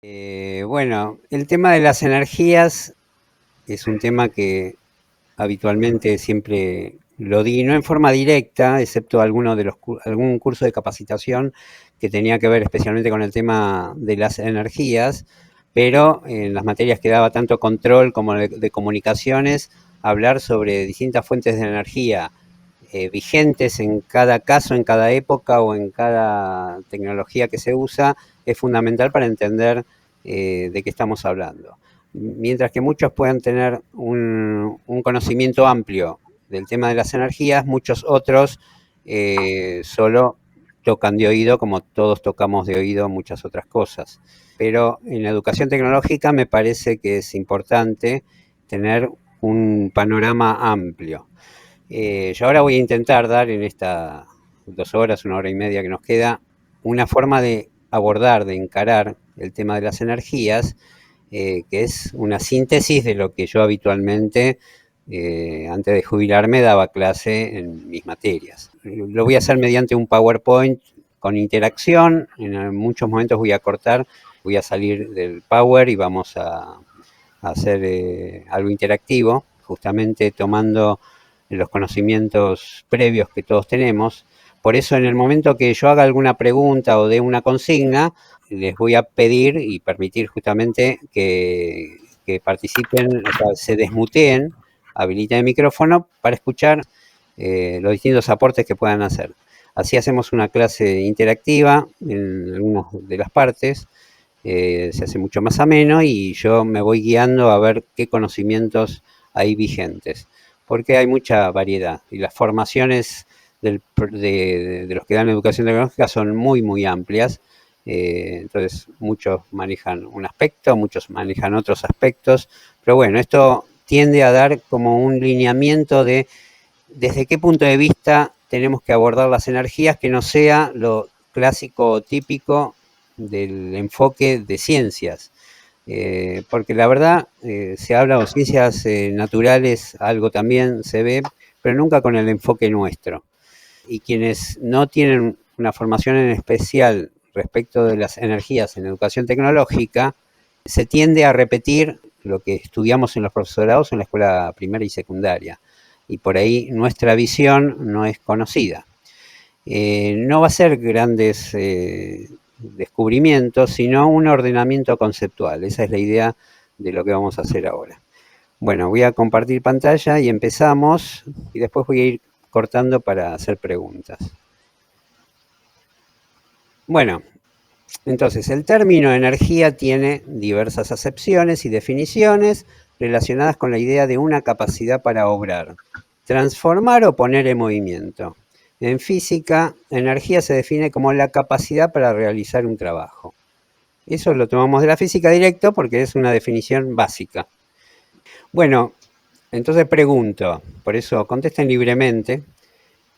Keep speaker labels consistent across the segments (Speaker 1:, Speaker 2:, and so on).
Speaker 1: Bueno, el tema de las energías es un tema que habitualmente siempre lo di, no en forma directa, excepto algún curso de capacitación que tenía que ver especialmente con el tema de las energías, pero en las materias que daba tanto control como de comunicaciones, hablar sobre distintas fuentes de energía vigentes en cada caso, en cada época o en cada tecnología que se usa, es fundamental para entender de qué estamos hablando. Mientras que muchos puedan tener un conocimiento amplio del tema de las energías, muchos otros solo tocan de oído, como todos tocamos de oído muchas otras cosas. Pero en la educación tecnológica me parece que es importante tener un panorama amplio. Yo ahora voy a intentar dar en estas 2 horas, 1 hora y media que nos queda, una forma de abordar, de encarar el tema de las energías, que es una síntesis de lo que yo habitualmente, antes de jubilarme, daba clase en mis materias. Lo voy a hacer mediante un PowerPoint con interacción. En muchos momentos voy a cortar, voy a salir del Power y vamos a hacer algo interactivo, justamente tomando los conocimientos previos que todos tenemos. Por eso, en el momento que yo haga alguna pregunta o dé una consigna, les voy a pedir y permitir justamente que participen, o sea, se desmuteen, habiliten el micrófono para escuchar los distintos aportes que puedan hacer. Así hacemos una clase interactiva en algunas de las partes, se hace mucho más ameno y yo me voy guiando a ver qué conocimientos hay vigentes, porque hay mucha variedad y las formaciones de los que dan educación tecnológica son muy, muy amplias. Entonces muchos manejan un aspecto, muchos manejan otros aspectos, pero bueno, esto tiende a dar como un lineamiento de desde qué punto de vista tenemos que abordar las energías, que no sea lo clásico o típico del enfoque de ciencias. Porque la verdad, se habla de ciencias naturales, algo también se ve, pero nunca con el enfoque nuestro. Y quienes no tienen una formación en especial respecto de las energías en educación tecnológica, se tiende a repetir lo que estudiamos en los profesorados en la escuela primaria y secundaria. Y por ahí nuestra visión no es conocida. No va a ser grandes descubrimientos, sino un ordenamiento conceptual. Esa es la idea de lo que vamos a hacer ahora. Bueno, voy a compartir pantalla y empezamos, y después voy a ir cortando para hacer preguntas. Bueno, entonces el término energía tiene diversas acepciones y definiciones relacionadas con la idea de una capacidad para obrar, transformar o poner en movimiento. En física, energía se define como la capacidad para realizar un trabajo. Eso lo tomamos de la física directo porque es una definición básica. Bueno, entonces pregunto, por eso contesten libremente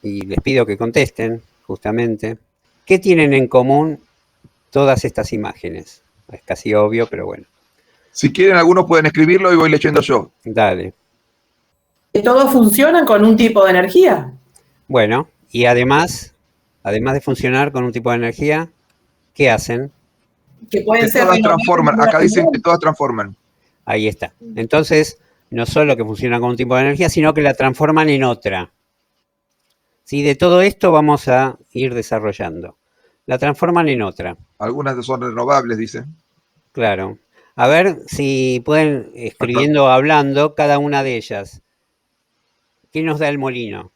Speaker 1: y les pido que contesten justamente, ¿qué tienen en común todas estas imágenes? Es casi obvio, pero bueno.
Speaker 2: Si quieren, algunos pueden escribirlo y voy leyendo yo.
Speaker 1: Dale.
Speaker 3: Que todos funcionan con un tipo de energía.
Speaker 1: Bueno, y además de funcionar con un tipo de energía, ¿qué hacen?
Speaker 3: Que pueden
Speaker 2: Que
Speaker 3: ser
Speaker 2: todas
Speaker 3: renovables.
Speaker 2: transforman. Acá dicen que todas transforman.
Speaker 1: Ahí está. Entonces, no solo que funcionan con un tipo de energía, sino que la transforman en otra. ¿Sí? De todo esto vamos a ir desarrollando. La transforman en otra.
Speaker 2: Algunas son renovables, dicen.
Speaker 1: Claro. A ver si pueden, escribiendo o hablando, cada una de ellas. ¿Qué nos da el molino?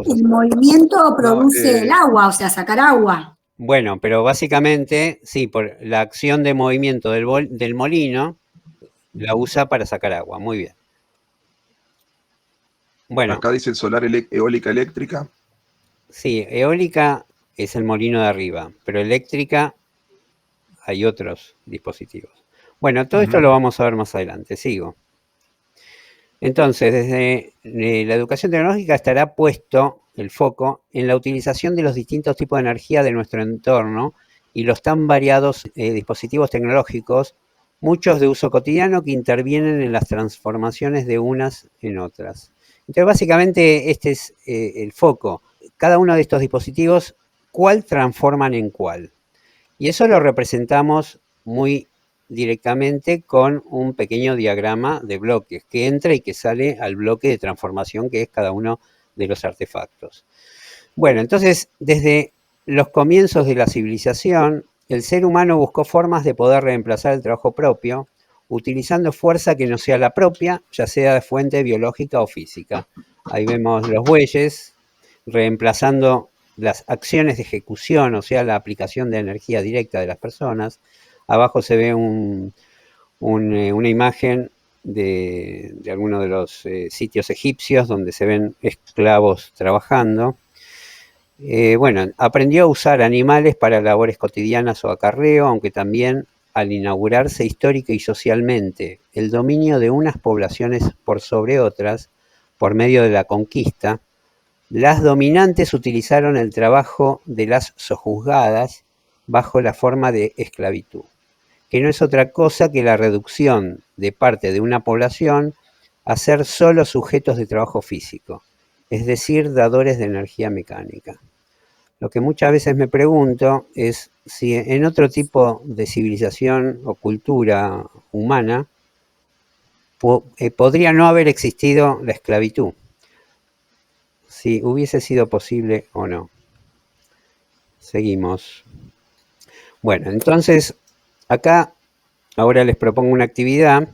Speaker 4: El movimiento produce el agua, o sea, sacar agua.
Speaker 1: Bueno, pero básicamente, sí, por la acción de movimiento del molino, la usa para sacar agua. Muy bien. Bueno.
Speaker 2: Acá dicen solar eólica eléctrica.
Speaker 1: Sí, eólica es el molino de arriba, pero eléctrica hay otros dispositivos. Bueno, todo esto lo vamos a ver más adelante. Sigo. Entonces, desde la educación tecnológica estará puesto el foco en la utilización de los distintos tipos de energía de nuestro entorno y los tan variados dispositivos tecnológicos, muchos de uso cotidiano, que intervienen en las transformaciones de unas en otras. Entonces, básicamente, este es el foco. Cada uno de estos dispositivos, ¿cuál transforman en cuál? Y eso lo representamos muy directamente con un pequeño diagrama de bloques que entra y que sale al bloque de transformación que es cada uno de los artefactos. Bueno, entonces, desde los comienzos de la civilización, el ser humano buscó formas de poder reemplazar el trabajo propio, utilizando fuerza que no sea la propia, ya sea de fuente biológica o física. Ahí vemos los bueyes reemplazando las acciones de ejecución, o sea, la aplicación de energía directa de las personas. Abajo se ve una imagen de alguno de los sitios egipcios donde se ven esclavos trabajando. Bueno, aprendió a usar animales para labores cotidianas o acarreo, aunque también al inaugurarse histórica y socialmente el dominio de unas poblaciones por sobre otras, por medio de la conquista, las dominantes utilizaron el trabajo de las sojuzgadas bajo la forma de esclavitud, que no es otra cosa que la reducción de parte de una población a ser solo sujetos de trabajo físico, es decir, dadores de energía mecánica. Lo que muchas veces me pregunto es si en otro tipo de civilización o cultura humana podría no haber existido la esclavitud, si hubiese sido posible o no. Seguimos. Bueno, entonces acá ahora les propongo una actividad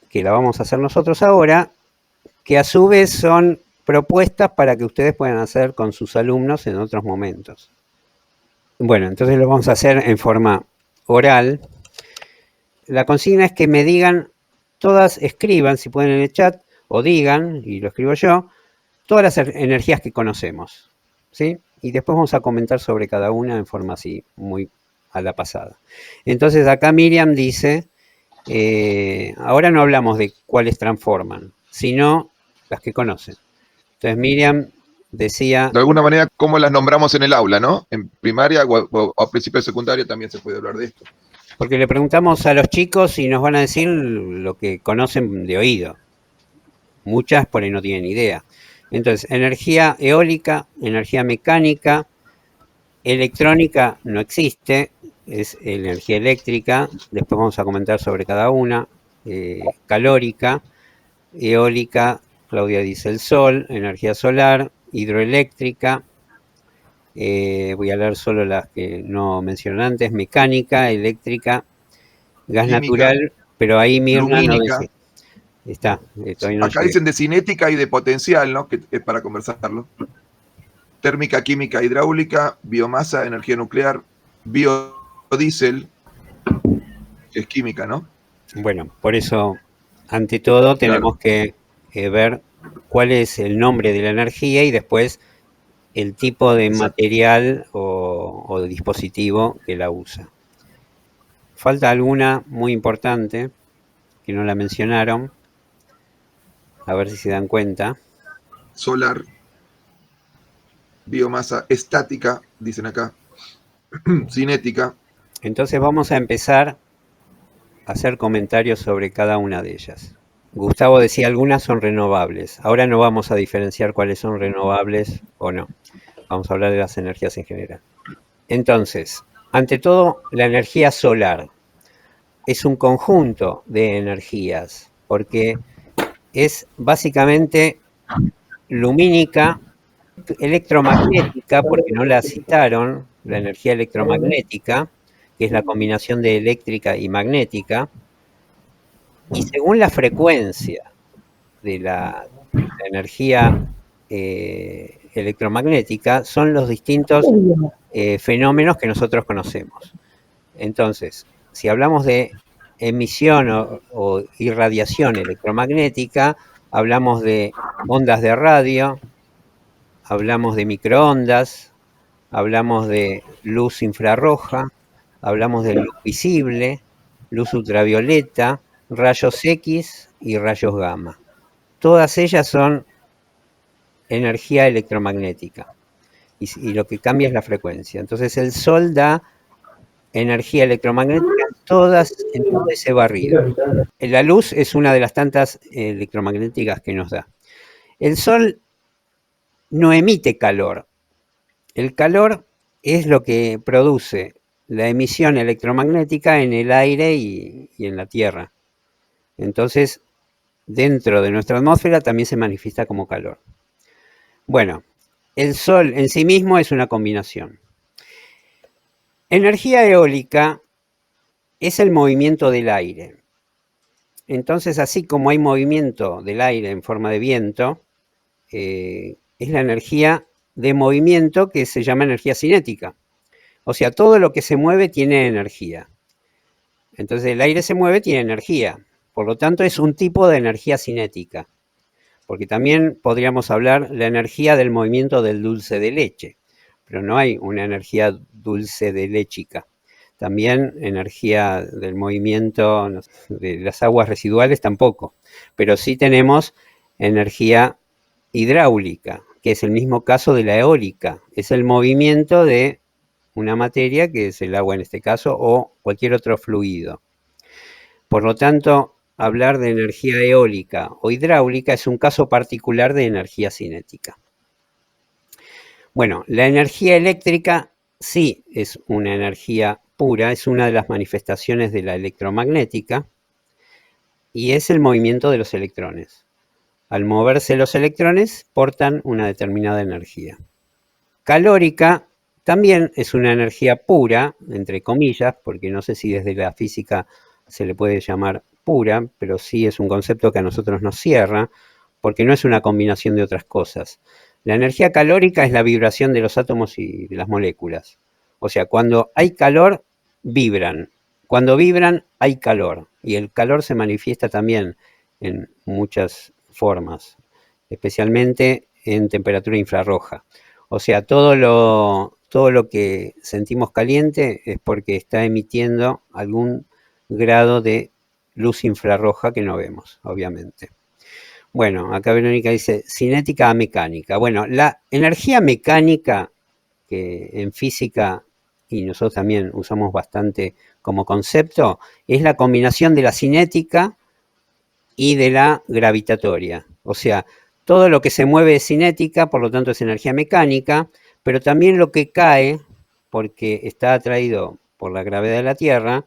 Speaker 1: que la vamos a hacer nosotros ahora, que a su vez son propuestas para que ustedes puedan hacer con sus alumnos en otros momentos. Bueno, entonces lo vamos a hacer en forma oral. La consigna es que me digan, todas escriban, si pueden en el chat, o digan, y lo escribo yo, todas las energías que conocemos, ¿sí? Y después vamos a comentar sobre cada una en forma así, muy a la pasada. Entonces acá Miriam dice, ahora no hablamos de cuáles transforman, sino las que conocen. Entonces Miriam decía...
Speaker 2: De alguna manera, ¿cómo las nombramos en el aula, no? En primaria o a principio de secundaria también se puede hablar de esto.
Speaker 1: Porque le preguntamos a los chicos y nos van a decir lo que conocen de oído. Muchas por ahí no tienen idea. Entonces, energía eólica, energía mecánica, electrónica no existe, es energía eléctrica, después vamos a comentar sobre cada una, calórica, eólica, Claudia dice el sol, energía solar, hidroeléctrica, voy a leer solo las que no mencioné antes, mecánica, eléctrica, gas
Speaker 2: Química,
Speaker 1: natural, pero ahí Mirna no dice. Está, todavía no
Speaker 2: acá
Speaker 1: llegué.
Speaker 2: dicen de cinética y de potencial, ¿no? Que es para conversarlo. Térmica, química, hidráulica, biomasa, energía nuclear, biodiesel, que es química, ¿no?
Speaker 1: Bueno, por eso, ante todo, tenemos que ver cuál es el nombre de la energía y después el tipo de material o de dispositivo que la usa. Falta alguna muy importante que no la mencionaron. A ver si se dan cuenta.
Speaker 2: Solar, biomasa, estática, dicen acá, cinética.
Speaker 1: Entonces vamos a empezar a hacer comentarios sobre cada una de ellas. Gustavo decía, algunas son renovables. Ahora no vamos a diferenciar cuáles son renovables o no. Vamos a hablar de las energías en general. Entonces, ante todo, la energía solar es un conjunto de energías, porque es básicamente lumínica, electromagnética, porque no la citaron, la energía electromagnética, que es la combinación de eléctrica y magnética, y según la frecuencia de la energía electromagnética, son los distintos fenómenos que nosotros conocemos. Entonces, si hablamos de emisión o irradiación electromagnética, hablamos de ondas de radio, hablamos de microondas, hablamos de luz infrarroja, hablamos de luz visible, luz ultravioleta, rayos X y rayos gamma. Todas ellas son energía electromagnética y lo que cambia es la frecuencia. Entonces el Sol da energía electromagnética en todo ese barrido. La luz es una de las tantas electromagnéticas que nos da. El Sol no emite calor. El calor es lo que produce la emisión electromagnética en el aire y en la Tierra. Entonces, dentro de nuestra atmósfera también se manifiesta como calor. Bueno, el Sol en sí mismo es una combinación. Energía eólica es el movimiento del aire. Entonces, así como hay movimiento del aire en forma de viento, es la energía de movimiento que se llama energía cinética. O sea, todo lo que se mueve tiene energía. Entonces, el aire se mueve, tiene energía. Por lo tanto, es un tipo de energía cinética. Porque también podríamos hablar de la energía del movimiento del dulce de leche. Pero no hay una energía dulce de lechica. También energía del movimiento de las aguas residuales tampoco. Pero sí tenemos energía hidráulica, que es el mismo caso de la eólica. Es el movimiento de una materia, que es el agua en este caso, o cualquier otro fluido. Por lo tanto, hablar de energía eólica o hidráulica es un caso particular de energía cinética. Bueno, la energía eléctrica sí es una energía pura, es una de las manifestaciones de la electromagnética y es el movimiento de los electrones. Al moverse los electrones, portan una determinada energía. Calórica también es una energía pura, entre comillas, porque no sé si desde la física se le puede llamar pura, pero sí es un concepto que a nosotros nos cierra, porque no es una combinación de otras cosas. La energía calórica es la vibración de los átomos y de las moléculas. O sea, cuando hay calor, vibran. Cuando vibran, hay calor. Y el calor se manifiesta también en muchas formas, especialmente en temperatura infrarroja. O sea, todo lo que sentimos caliente es porque está emitiendo algún grado de luz infrarroja que no vemos, obviamente. Bueno, acá Verónica dice, cinética a mecánica. Bueno, la energía mecánica, que en física, y nosotros también usamos bastante como concepto, es la combinación de la cinética y de la gravitatoria. O sea, todo lo que se mueve es cinética, por lo tanto es energía mecánica, pero también lo que cae, porque está atraído por la gravedad de la Tierra,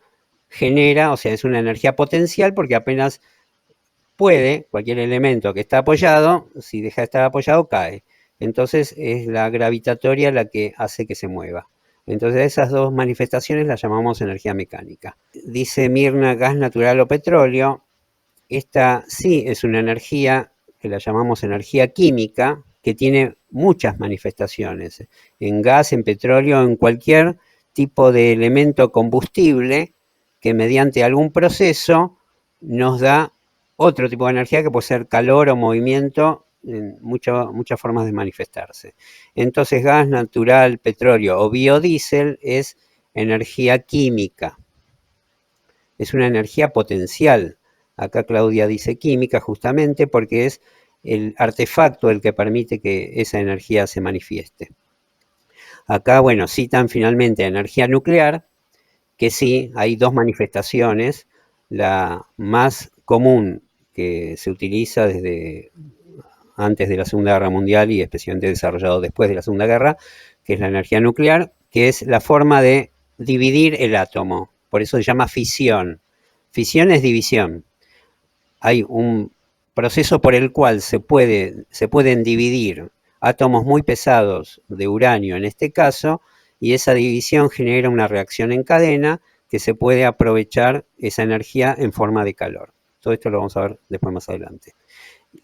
Speaker 1: genera, o sea, es una energía potencial porque apenas puede, cualquier elemento que está apoyado, si deja de estar apoyado, cae. Entonces es la gravitatoria la que hace que se mueva. Entonces esas dos manifestaciones las llamamos energía mecánica. Dice Mirna, gas natural o petróleo. Esta sí es una energía que la llamamos energía química, que tiene muchas manifestaciones. En gas, en petróleo, en cualquier tipo de elemento combustible que mediante algún proceso nos da otro tipo de energía que puede ser calor o movimiento, en muchas formas de manifestarse. Entonces, gas natural, petróleo o biodiesel es energía química. Es una energía potencial. Acá Claudia dice química justamente porque es el artefacto el que permite que esa energía se manifieste. Acá, bueno, citan finalmente energía nuclear, que sí, hay dos manifestaciones. La más común que se utiliza desde antes de la Segunda Guerra Mundial y especialmente desarrollado después de la Segunda Guerra, que es la energía nuclear, que es la forma de dividir el átomo. Por eso se llama fisión. Fisión es división. Hay un proceso por el cual se pueden dividir átomos muy pesados de uranio en este caso, y esa división genera una reacción en cadena que se puede aprovechar esa energía en forma de calor. Todo esto lo vamos a ver después más adelante.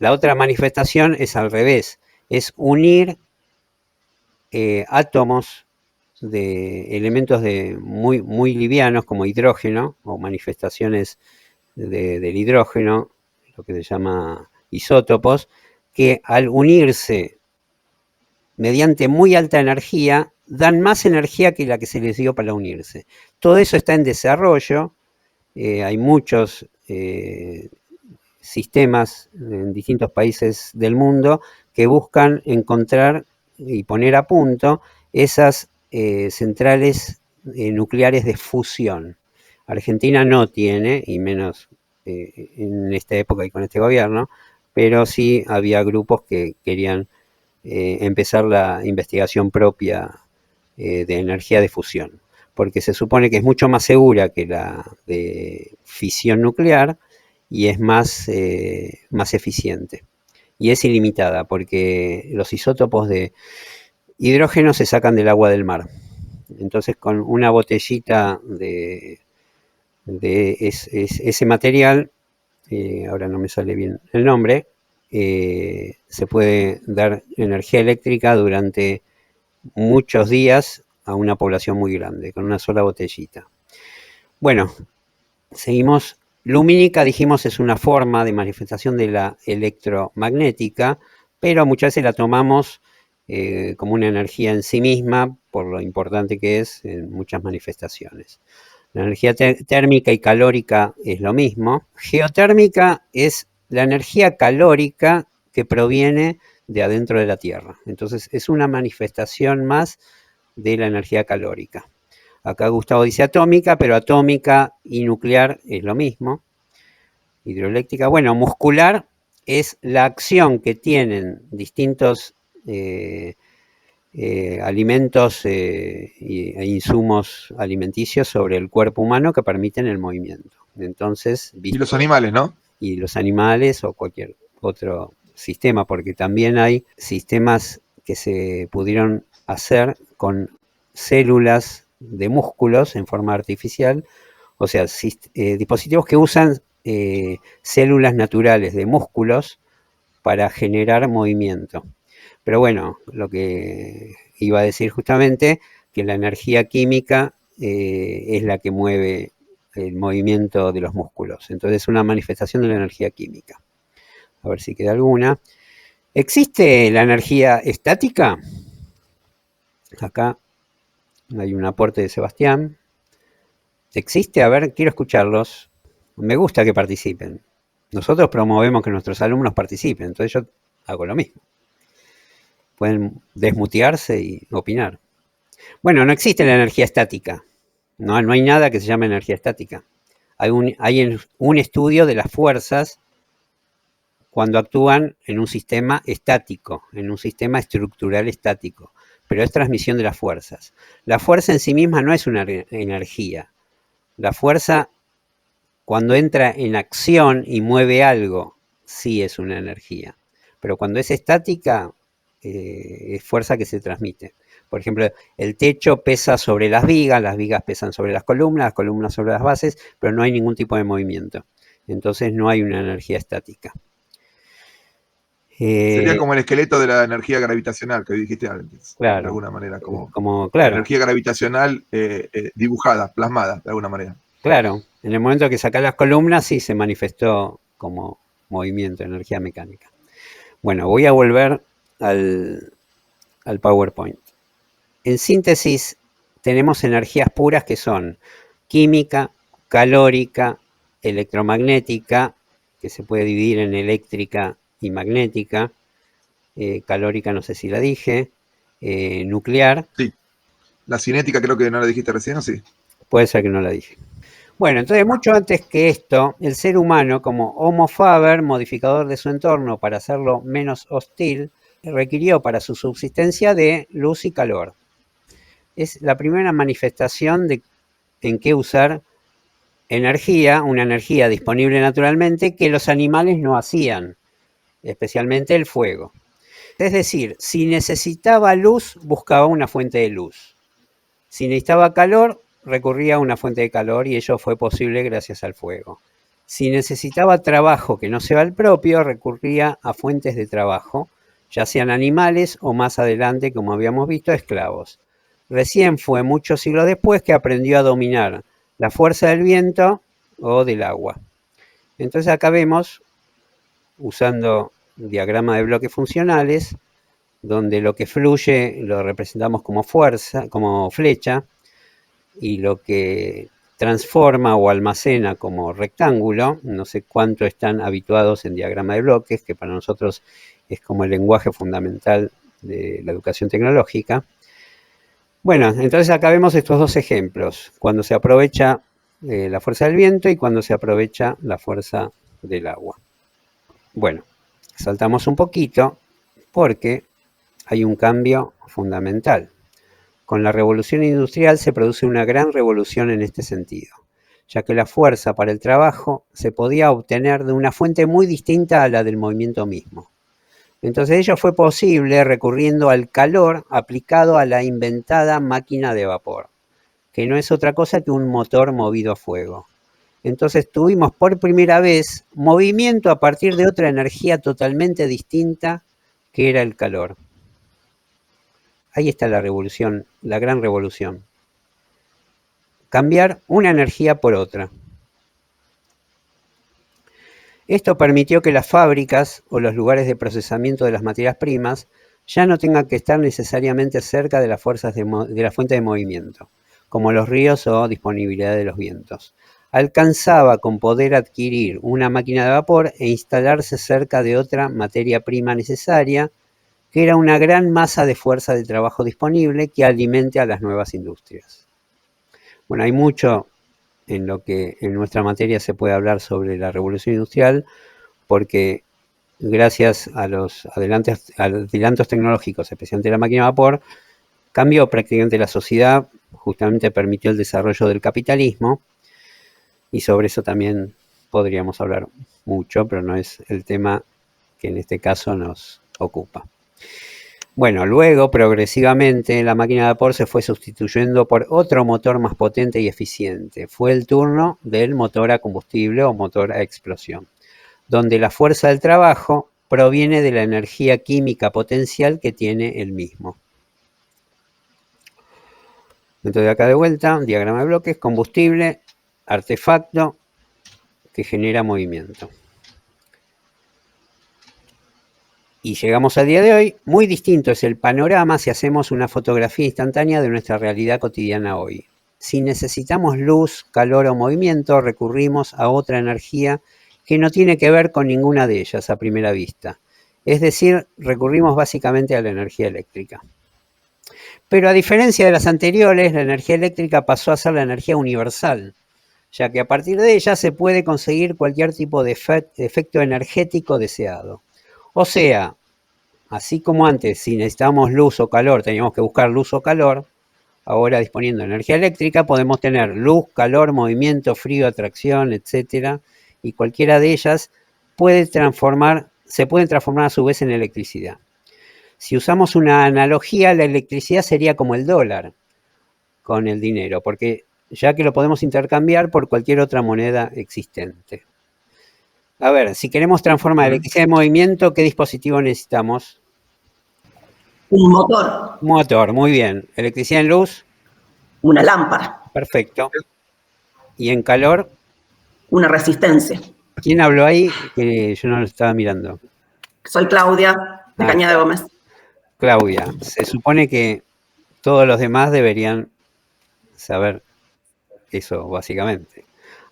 Speaker 1: La otra manifestación es al revés, es unir átomos de elementos muy, muy livianos como hidrógeno o manifestaciones del hidrógeno, lo que se llama isótopos, que al unirse mediante muy alta energía, dan más energía que la que se les dio para unirse. Todo eso está en desarrollo, hay muchos sistemas en distintos países del mundo que buscan encontrar y poner a punto esas centrales nucleares de fusión. Argentina no tiene, y menos en esta época y con este gobierno, pero sí había grupos que querían empezar la investigación propia de energía de fusión. porque se supone que es mucho más segura que la de fisión nuclear y es más eficiente. Y es ilimitada, porque los isótopos de hidrógeno se sacan del agua del mar. Entonces, con una botellita de ese material, ahora no me sale bien el nombre, se puede dar energía eléctrica durante muchos días a una población muy grande, con una sola botellita. Bueno, seguimos. Lumínica, dijimos, es una forma de manifestación de la electromagnética, pero muchas veces la tomamos como una energía en sí misma, por lo importante que es en muchas manifestaciones. La energía térmica y calórica es lo mismo. Geotérmica es la energía calórica que proviene de adentro de la Tierra. Entonces es una manifestación más de la energía calórica. Acá Gustavo dice atómica, pero atómica y nuclear es lo mismo. Hidroeléctrica, bueno, muscular es la acción que tienen distintos alimentos e insumos alimenticios sobre el cuerpo humano que permiten el movimiento. Entonces,
Speaker 2: y los animales, ¿no?
Speaker 1: Y los animales o cualquier otro sistema, porque también hay sistemas que se pudieron hacer con células de músculos en forma artificial, o sea, dispositivos que usan células naturales de músculos para generar movimiento. Pero bueno, lo que iba a decir justamente, que la energía química es la que mueve el movimiento de los músculos. Entonces es una manifestación de la energía química. A ver si queda alguna. ¿Existe la energía estática? Acá hay un aporte de Sebastián. ¿Existe? A ver, quiero escucharlos. Me gusta que participen. Nosotros promovemos que nuestros alumnos participen, entonces yo hago lo mismo. Pueden desmutearse y opinar. Bueno, no existe la energía estática. No hay nada que se llame energía estática. Hay un estudio de las fuerzas cuando actúan en un sistema estático, en un sistema estructural estático, pero es transmisión de las fuerzas. La fuerza en sí misma no es una energía. La fuerza, cuando entra en acción y mueve algo, sí es una energía. Pero cuando es estática, es fuerza que se transmite. Por ejemplo, el techo pesa sobre las vigas pesan sobre las columnas sobre las bases, pero no hay ningún tipo de movimiento. Entonces no hay una energía estática.
Speaker 2: Sería como el esqueleto de la energía gravitacional que dijiste antes.
Speaker 1: Claro.
Speaker 2: De alguna manera, como
Speaker 1: claro.
Speaker 2: La energía gravitacional dibujada, plasmada, de alguna manera.
Speaker 1: Claro, en el momento que sacás las columnas sí se manifestó como movimiento, energía mecánica. Bueno, voy a volver al PowerPoint. En síntesis, tenemos energías puras que son química, calórica, electromagnética, que se puede dividir en eléctrica y magnética, calórica no sé si la dije, nuclear.
Speaker 2: Sí, la cinética creo que no la dijiste recién, ¿o sí?
Speaker 1: Puede ser que no la dije. Bueno, entonces mucho antes que esto, el ser humano como Homo faber, modificador de su entorno para hacerlo menos hostil, requirió para su subsistencia de luz y calor. Es la primera manifestación de en qué usar energía, una energía disponible naturalmente que los animales no hacían, especialmente el fuego. Es decir, si necesitaba luz, buscaba una fuente de luz. Si necesitaba calor, recurría a una fuente de calor y ello fue posible gracias al fuego. Si necesitaba trabajo que no sea el propio, recurría a fuentes de trabajo, ya sean animales o más adelante, como habíamos visto, esclavos. Recién fue muchos siglos después que aprendió a dominar la fuerza del viento o del agua. Entonces acá vemos, usando diagrama de bloques funcionales, donde lo que fluye lo representamos como fuerza, como flecha, y lo que transforma o almacena como rectángulo, no sé cuánto están habituados en diagrama de bloques, que para nosotros es como el lenguaje fundamental de la educación tecnológica. Bueno, entonces acá vemos estos dos ejemplos, cuando se aprovecha la fuerza del viento y cuando se aprovecha la fuerza del agua. Bueno, saltamos un poquito porque hay un cambio fundamental. Con la revolución industrial se produce una gran revolución en este sentido, ya que la fuerza para el trabajo se podía obtener de una fuente muy distinta a la del movimiento mismo. Entonces ello fue posible recurriendo al calor aplicado a la inventada máquina de vapor, que no es otra cosa que un motor movido a fuego. Entonces tuvimos por primera vez movimiento a partir de otra energía totalmente distinta, que era el calor. Ahí está la revolución, la gran revolución. Cambiar una energía por otra. Esto permitió que las fábricas o los lugares de procesamiento de las materias primas ya no tengan que estar necesariamente cerca de las fuerzas de la fuente de movimiento, como los ríos o disponibilidad de los vientos. Alcanzaba con poder adquirir una máquina de vapor e instalarse cerca de otra materia prima necesaria, que era una gran masa de fuerza de trabajo disponible que alimente a las nuevas industrias. Bueno, hay mucho en lo que en nuestra materia se puede hablar sobre la revolución industrial, porque gracias a los adelantos tecnológicos, especialmente la máquina de vapor, cambió prácticamente la sociedad, justamente permitió el desarrollo del capitalismo, y sobre eso también podríamos hablar mucho, pero no es el tema que en este caso nos ocupa. Bueno, luego progresivamente la máquina de vapor se fue sustituyendo por otro motor más potente y eficiente. Fue el turno del motor a combustible o motor a explosión, donde la fuerza del trabajo proviene de la energía química potencial que tiene el mismo. Entonces acá de vuelta, un diagrama de bloques, combustible, artefacto que genera movimiento. Y llegamos al día de hoy. Muy distinto es el panorama si hacemos una fotografía instantánea de nuestra realidad cotidiana hoy. Si necesitamos luz, calor o movimiento, recurrimos a otra energía que no tiene que ver con ninguna de ellas a primera vista. Es decir, recurrimos básicamente a la energía eléctrica. Pero a diferencia de las anteriores, la energía eléctrica pasó a ser la energía universal, ya que a partir de ella se puede conseguir cualquier tipo de efecto energético deseado. O sea, así como antes, si necesitábamos luz o calor, teníamos que buscar luz o calor, ahora disponiendo de energía eléctrica podemos tener luz, calor, movimiento, frío, atracción, etcétera, y cualquiera de ellas se pueden transformar a su vez en electricidad. Si usamos una analogía, la electricidad sería como el dólar con el dinero, porque ya que lo podemos intercambiar por cualquier otra moneda existente. A ver, si queremos transformar electricidad en movimiento, ¿qué dispositivo necesitamos?
Speaker 3: Un motor.
Speaker 1: Motor, muy bien. ¿Electricidad en luz?
Speaker 3: Una lámpara.
Speaker 1: Perfecto. ¿Y en calor?
Speaker 3: Una resistencia.
Speaker 1: ¿Quién habló ahí? Que yo no lo estaba mirando.
Speaker 3: Soy Claudia, de Cañada de Gómez.
Speaker 1: Claudia, se supone que todos los demás deberían saber eso, básicamente.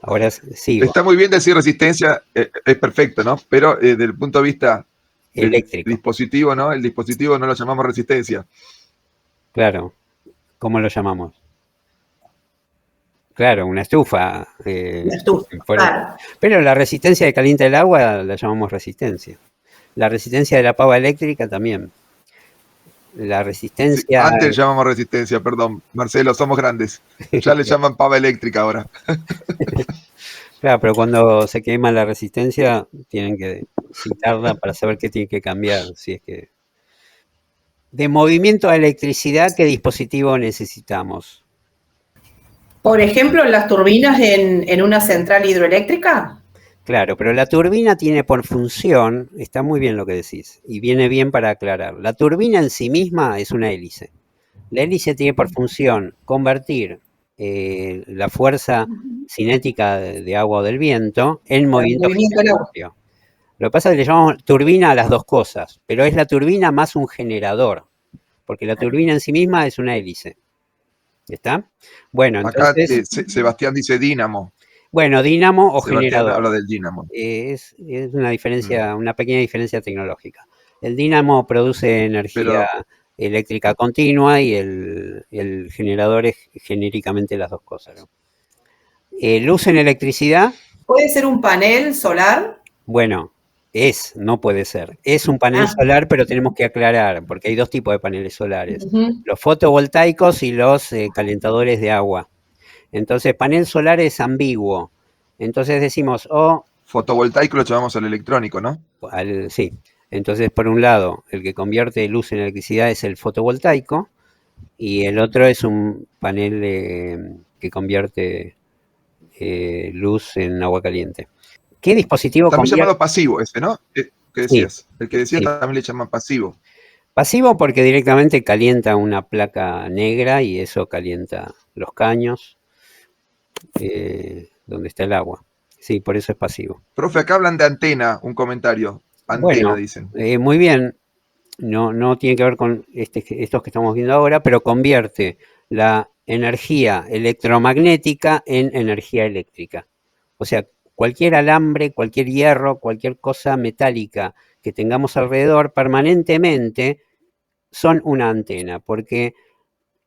Speaker 1: Ahora sigo.
Speaker 2: Está muy bien decir resistencia, es perfecto, ¿no? Pero desde el punto de vista
Speaker 1: eléctrico,
Speaker 2: del dispositivo, ¿no? El dispositivo no lo llamamos resistencia.
Speaker 1: Claro. ¿Cómo lo llamamos? Claro, una estufa.
Speaker 3: Una estufa, claro.
Speaker 1: Pero la resistencia que calienta el agua la llamamos resistencia. La resistencia de la pava eléctrica también. La resistencia...
Speaker 2: Sí, antes llamamos resistencia, perdón. Marcelo, somos grandes. Ya le llaman pava eléctrica ahora.
Speaker 1: Claro, pero cuando se quema la resistencia tienen que citarla para saber qué tiene que cambiar. Si es que... De movimiento a electricidad, ¿qué dispositivo necesitamos?
Speaker 3: Por ejemplo, las turbinas en una central hidroeléctrica.
Speaker 1: Claro, pero la turbina tiene por función, está muy bien lo que decís, y viene bien para aclarar, la turbina en sí misma es una hélice. La hélice tiene por función convertir la fuerza cinética de agua o del viento en movimiento giratorio. Lo que pasa es que le llamamos turbina a las dos cosas, pero es la turbina más un generador, porque la turbina en sí misma es una hélice. ¿Está? Bueno, entonces...
Speaker 2: Acá Sebastián dice dínamo.
Speaker 1: Bueno, dínamo o
Speaker 2: Sebastián
Speaker 1: generador.
Speaker 2: habla del dínamo.
Speaker 1: Es una diferencia, una pequeña diferencia tecnológica. El dínamo produce energía eléctrica continua y el generador es genéricamente las dos cosas, ¿no? Luz en electricidad.
Speaker 3: ¿Puede ser un panel solar?
Speaker 1: Bueno, no puede ser. Es un panel solar, pero tenemos que aclarar, porque hay dos tipos de paneles solares. Los fotovoltaicos y los calentadores de agua. Entonces, panel solar es ambiguo. Entonces decimos,
Speaker 2: Fotovoltaico lo llamamos al electrónico, ¿no?
Speaker 1: sí. Entonces, por un lado, el que convierte luz en electricidad es el fotovoltaico, y el otro es un panel que convierte luz en agua caliente. ¿Qué dispositivo
Speaker 2: también
Speaker 1: convierte?
Speaker 2: llamado pasivo ese, ¿no? ¿Qué decías? Sí, el que decía sí. También le llaman pasivo.
Speaker 1: Pasivo porque directamente calienta una placa negra y eso calienta los caños donde está el agua. Sí, por eso es pasivo.
Speaker 2: Profe, acá hablan de antena, un comentario. Antena, bueno, dicen.
Speaker 1: Muy bien. No tiene que ver con estos que estamos viendo ahora, pero convierte la energía electromagnética en energía eléctrica. O sea, cualquier alambre, cualquier hierro, cualquier cosa metálica que tengamos alrededor permanentemente son una antena, porque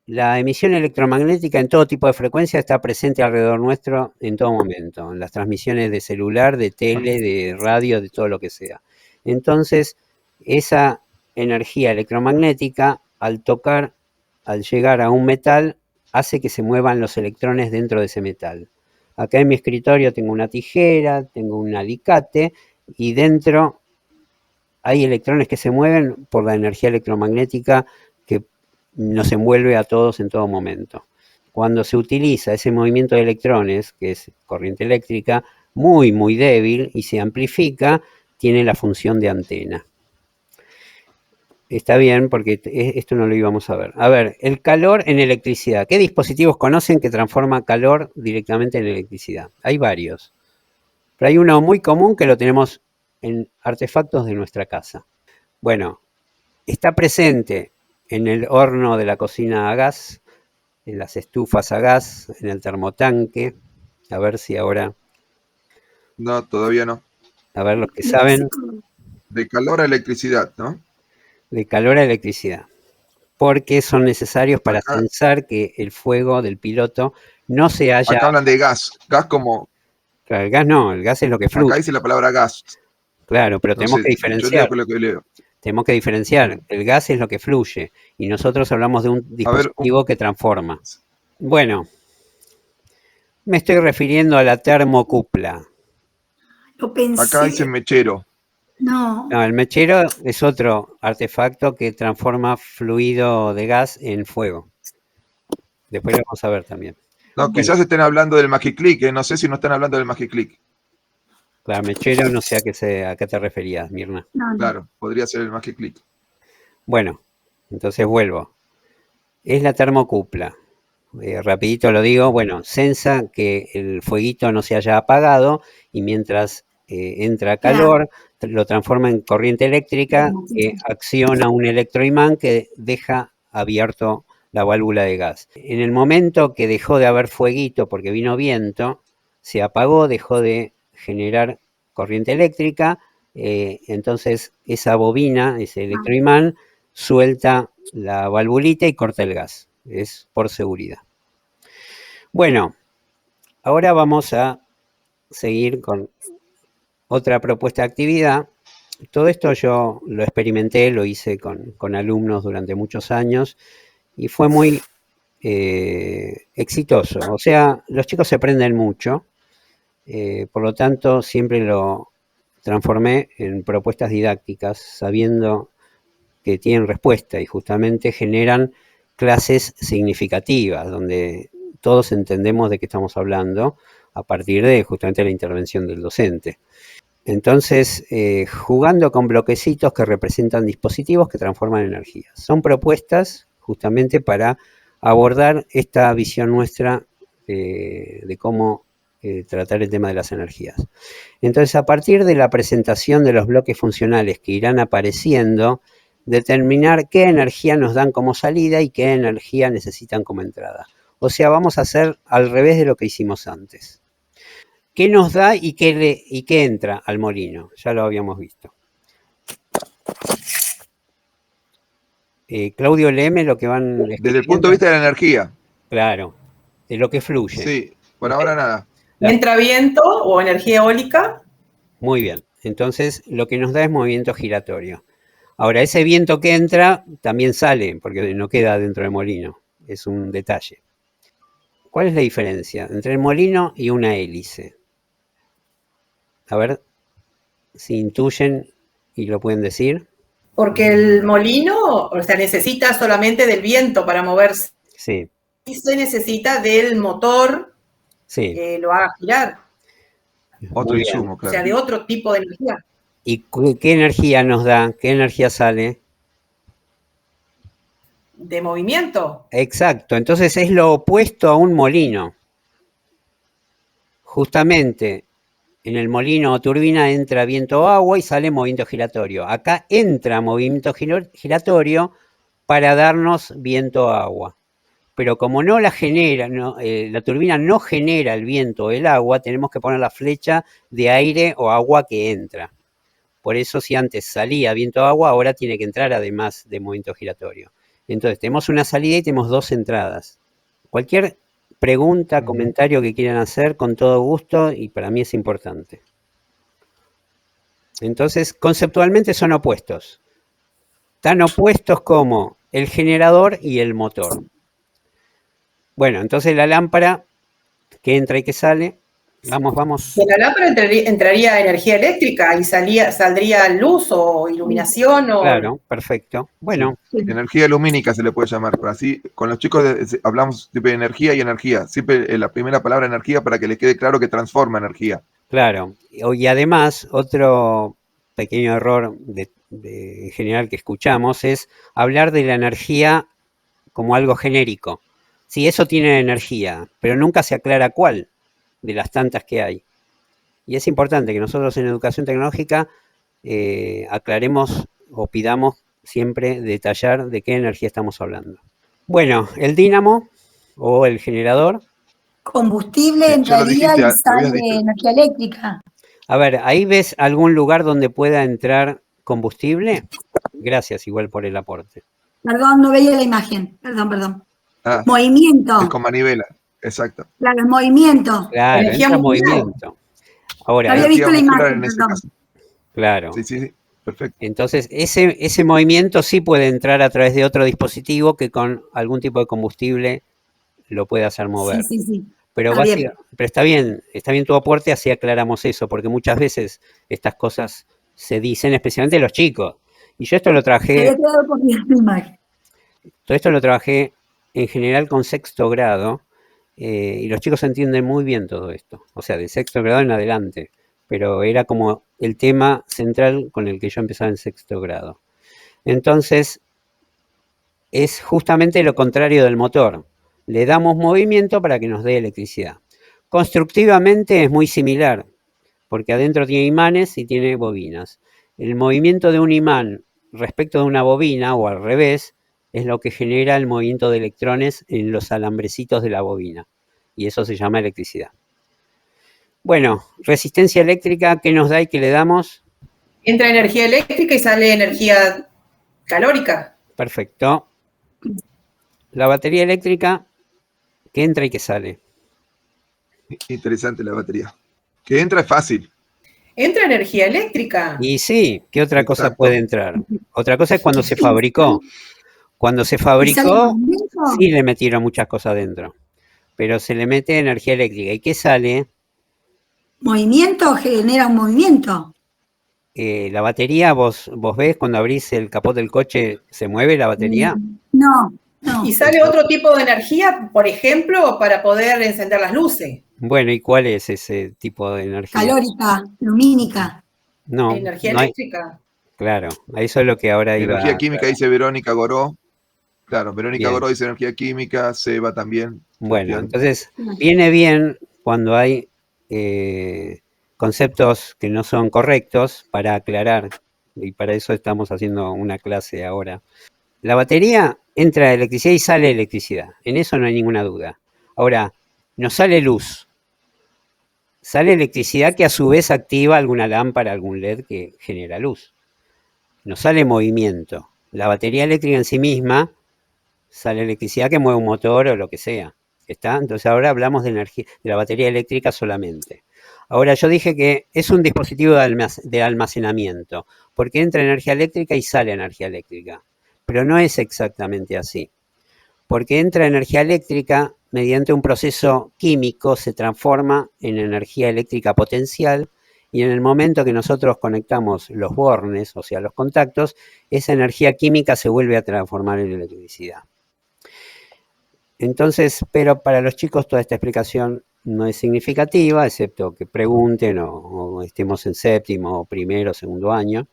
Speaker 1: la emisión electromagnética en todo tipo de frecuencia está presente alrededor nuestro en todo momento, en las transmisiones de celular, de tele, de radio, de todo lo que sea. Entonces, esa energía electromagnética, al llegar a un metal, hace que se muevan los electrones dentro de ese metal. Acá en mi escritorio tengo una tijera, tengo un alicate, y dentro hay electrones que se mueven por la energía electromagnética que nos envuelve a todos en todo momento. Cuando se utiliza ese movimiento de electrones, que es corriente eléctrica, muy, muy débil, y se amplifica, tiene la función de antena. Está bien, porque esto no lo íbamos a ver. A ver, el calor en electricidad. ¿Qué dispositivos conocen que transforma calor directamente en electricidad? Hay varios. Pero hay uno muy común que lo tenemos en artefactos de nuestra casa. Bueno, está presente en el horno de la cocina a gas, en las estufas a gas, en el termotanque. A ver si ahora...
Speaker 2: No, todavía no.
Speaker 1: A ver, los que saben...
Speaker 2: De calor a electricidad, ¿no?
Speaker 1: De calor a electricidad. Porque son necesarios para pensar que el fuego del piloto no se haya...
Speaker 2: Acá hablan de gas. Gas como...
Speaker 1: Claro, el gas no, el gas es lo que fluye.
Speaker 2: Acá dice la palabra gas.
Speaker 1: Claro, pero tenemos que diferenciar.
Speaker 2: Yo leo lo que leo.
Speaker 1: Tenemos que diferenciar. El gas es lo que fluye y nosotros hablamos de un dispositivo que transforma. Bueno, me estoy refiriendo a la termocupla.
Speaker 4: Lo pensé.
Speaker 2: Acá dice mechero.
Speaker 4: No,
Speaker 1: el mechero es otro artefacto que transforma fluido de gas en fuego. Después lo vamos a ver también.
Speaker 2: No, quizás estén hablando del Magic Click, no sé si no están hablando del Magic Click.
Speaker 1: Claro, mechero no sé a qué te referías, Mirna.
Speaker 4: no.
Speaker 2: Claro, podría ser el Magic Click.
Speaker 1: Bueno, entonces vuelvo. Es la termocupla. Rapidito lo digo, bueno, sensa que el fueguito no se haya apagado y mientras entra calor, lo transforma en corriente eléctrica que acciona un electroimán que deja abierto la válvula de gas. En el momento que dejó de haber fueguito porque vino viento, se apagó, dejó de generar corriente eléctrica, entonces esa bobina, ese electroimán, suelta la valvulita y corta el gas. Es por seguridad. Bueno, ahora vamos a seguir con otra propuesta de actividad. Todo esto yo lo experimenté, lo hice con alumnos durante muchos años y fue muy exitoso. O sea, los chicos se aprenden mucho, por lo tanto siempre lo transformé en propuestas didácticas, sabiendo que tienen respuesta y justamente generan clases significativas, donde todos entendemos de qué estamos hablando a partir de justamente la intervención del docente. Entonces, jugando con bloquecitos que representan dispositivos que transforman energía. Son propuestas justamente para abordar esta visión nuestra de cómo tratar el tema de las energías. Entonces, a partir de la presentación de los bloques funcionales que irán apareciendo, determinar qué energía nos dan como salida y qué energía necesitan como entrada. O sea, vamos a hacer al revés de lo que hicimos antes. ¿Qué nos da y qué entra al molino? Ya lo habíamos visto. Claudio, léeme lo que van...
Speaker 2: Desde el punto de vista de la energía.
Speaker 1: Claro, de lo que fluye.
Speaker 2: Sí, por ahora nada.
Speaker 3: ¿Entra viento o energía eólica?
Speaker 1: Muy bien. Entonces, lo que nos da es movimiento giratorio. Ahora, ese viento que entra también sale, porque no queda dentro del molino. Es un detalle. ¿Cuál es la diferencia entre el molino y una hélice? A ver si intuyen y lo pueden decir.
Speaker 3: Porque el molino, o sea, necesita solamente del viento para moverse.
Speaker 1: Sí.
Speaker 3: Y se necesita del motor
Speaker 1: Sí.
Speaker 3: que lo haga girar.
Speaker 2: Otro insumo,
Speaker 3: O
Speaker 2: claro.
Speaker 3: sea, de otro tipo de energía.
Speaker 1: ¿Y qué energía nos da? ¿Qué energía sale?
Speaker 3: De movimiento.
Speaker 1: Exacto, entonces es lo opuesto a un molino. Justamente en el molino o turbina entra viento o agua y sale movimiento giratorio. Acá entra movimiento giratorio para darnos viento o agua. Pero como no la genera, la turbina no genera el viento o el agua, tenemos que poner la flecha de aire o agua que entra. Por eso si antes salía viento o agua, ahora tiene que entrar además de movimiento giratorio. Entonces tenemos una salida y tenemos dos entradas. Cualquier pregunta, comentario que quieran hacer, con todo gusto, y para mí es importante. Entonces, conceptualmente son opuestos. Tan opuestos como el generador y el motor. Bueno, entonces la lámpara que entra y que sale, vamos.
Speaker 3: En la lámpara entraría energía eléctrica y saldría luz o iluminación.
Speaker 1: Claro, perfecto. Bueno.
Speaker 2: Sí. Energía lumínica se le puede llamar. Pero así, con los chicos hablamos de energía y energía. Siempre la primera palabra energía para que les quede claro que transforma energía.
Speaker 1: Claro. Y además, otro pequeño error en general que escuchamos es hablar de la energía como algo genérico. Sí, eso tiene energía, pero nunca se aclara cuál de las tantas que hay. Y es importante que nosotros en educación tecnológica aclaremos o pidamos siempre detallar de qué energía estamos hablando. Bueno, el dínamo o el generador.
Speaker 4: Combustible entraría y sale energía eléctrica.
Speaker 1: A ver, ¿ahí ves algún lugar donde pueda entrar combustible? Gracias, igual por el aporte.
Speaker 4: Perdón, no veía la imagen. Perdón.
Speaker 2: Ah,
Speaker 4: movimiento.
Speaker 2: Es con manivela, exacto.
Speaker 4: Claro, el movimiento.
Speaker 1: Claro, entra movimiento. Ahora,
Speaker 4: había visto la imagen, perdón.
Speaker 1: Claro.
Speaker 2: Sí, perfecto.
Speaker 1: Entonces, ese movimiento sí puede entrar a través de otro dispositivo que con algún tipo de combustible lo puede hacer mover.
Speaker 4: Sí.
Speaker 1: Pero está bien tu aporte, así aclaramos eso, porque muchas veces estas cosas se dicen, especialmente los chicos. Y yo esto lo trabajé. Todo esto lo trabajé en general con sexto grado, y los chicos entienden muy bien todo esto. O sea, de sexto grado en adelante. Pero era como el tema central con el que yo empezaba en sexto grado. Entonces, es justamente lo contrario del motor. Le damos movimiento para que nos dé electricidad. Constructivamente es muy similar, porque adentro tiene imanes y tiene bobinas. El movimiento de un imán respecto de una bobina, o al revés, es lo que genera el movimiento de electrones en los alambrecitos de la bobina. Y eso se llama electricidad. Bueno, resistencia eléctrica, ¿qué nos da y qué le damos?
Speaker 3: Entra energía eléctrica y sale energía calórica.
Speaker 1: Perfecto. La batería eléctrica, que entra y que sale.
Speaker 2: Interesante la batería. Que entra es fácil.
Speaker 3: Entra energía eléctrica.
Speaker 1: Y sí, ¿qué otra cosa puede entrar? Otra cosa es cuando se fabricó. Cuando se fabricó, sí le metieron muchas cosas dentro. Pero se le mete energía eléctrica. ¿Y qué sale?
Speaker 4: Movimiento genera un movimiento.
Speaker 1: La batería, vos ves cuando abrís el capó del coche, ¿se mueve la batería?
Speaker 4: No.
Speaker 3: Y sale otro tipo de energía, por ejemplo, para poder encender las luces.
Speaker 1: Bueno, ¿y cuál es ese tipo de energía?
Speaker 4: Calórica, lumínica.
Speaker 3: No. Energía eléctrica.
Speaker 1: Claro, a eso es lo que ahora iba.
Speaker 2: Energía química, dice Verónica Goró. Claro, Verónica Goró dice energía química, Seba también.
Speaker 1: Bueno, entonces viene bien cuando hay conceptos que no son correctos para aclarar, y para eso estamos haciendo una clase ahora. La batería entra electricidad y sale electricidad, en eso no hay ninguna duda. Ahora, nos sale luz, sale electricidad que a su vez activa alguna lámpara, algún LED que genera luz. Nos sale movimiento. La batería eléctrica en sí misma sale electricidad que mueve un motor o lo que sea. ¿Está? Entonces ahora hablamos de energía, de la batería eléctrica solamente. Ahora, yo dije que es un dispositivo de almacenamiento, porque entra energía eléctrica y sale energía eléctrica, pero no es exactamente así, porque entra energía eléctrica mediante un proceso químico, se transforma en energía eléctrica potencial, y en el momento que nosotros conectamos los bornes, o sea, los contactos, esa energía química se vuelve a transformar en electricidad. Entonces, pero para los chicos toda esta explicación no es significativa, excepto que pregunten o estemos en séptimo, primero, segundo año.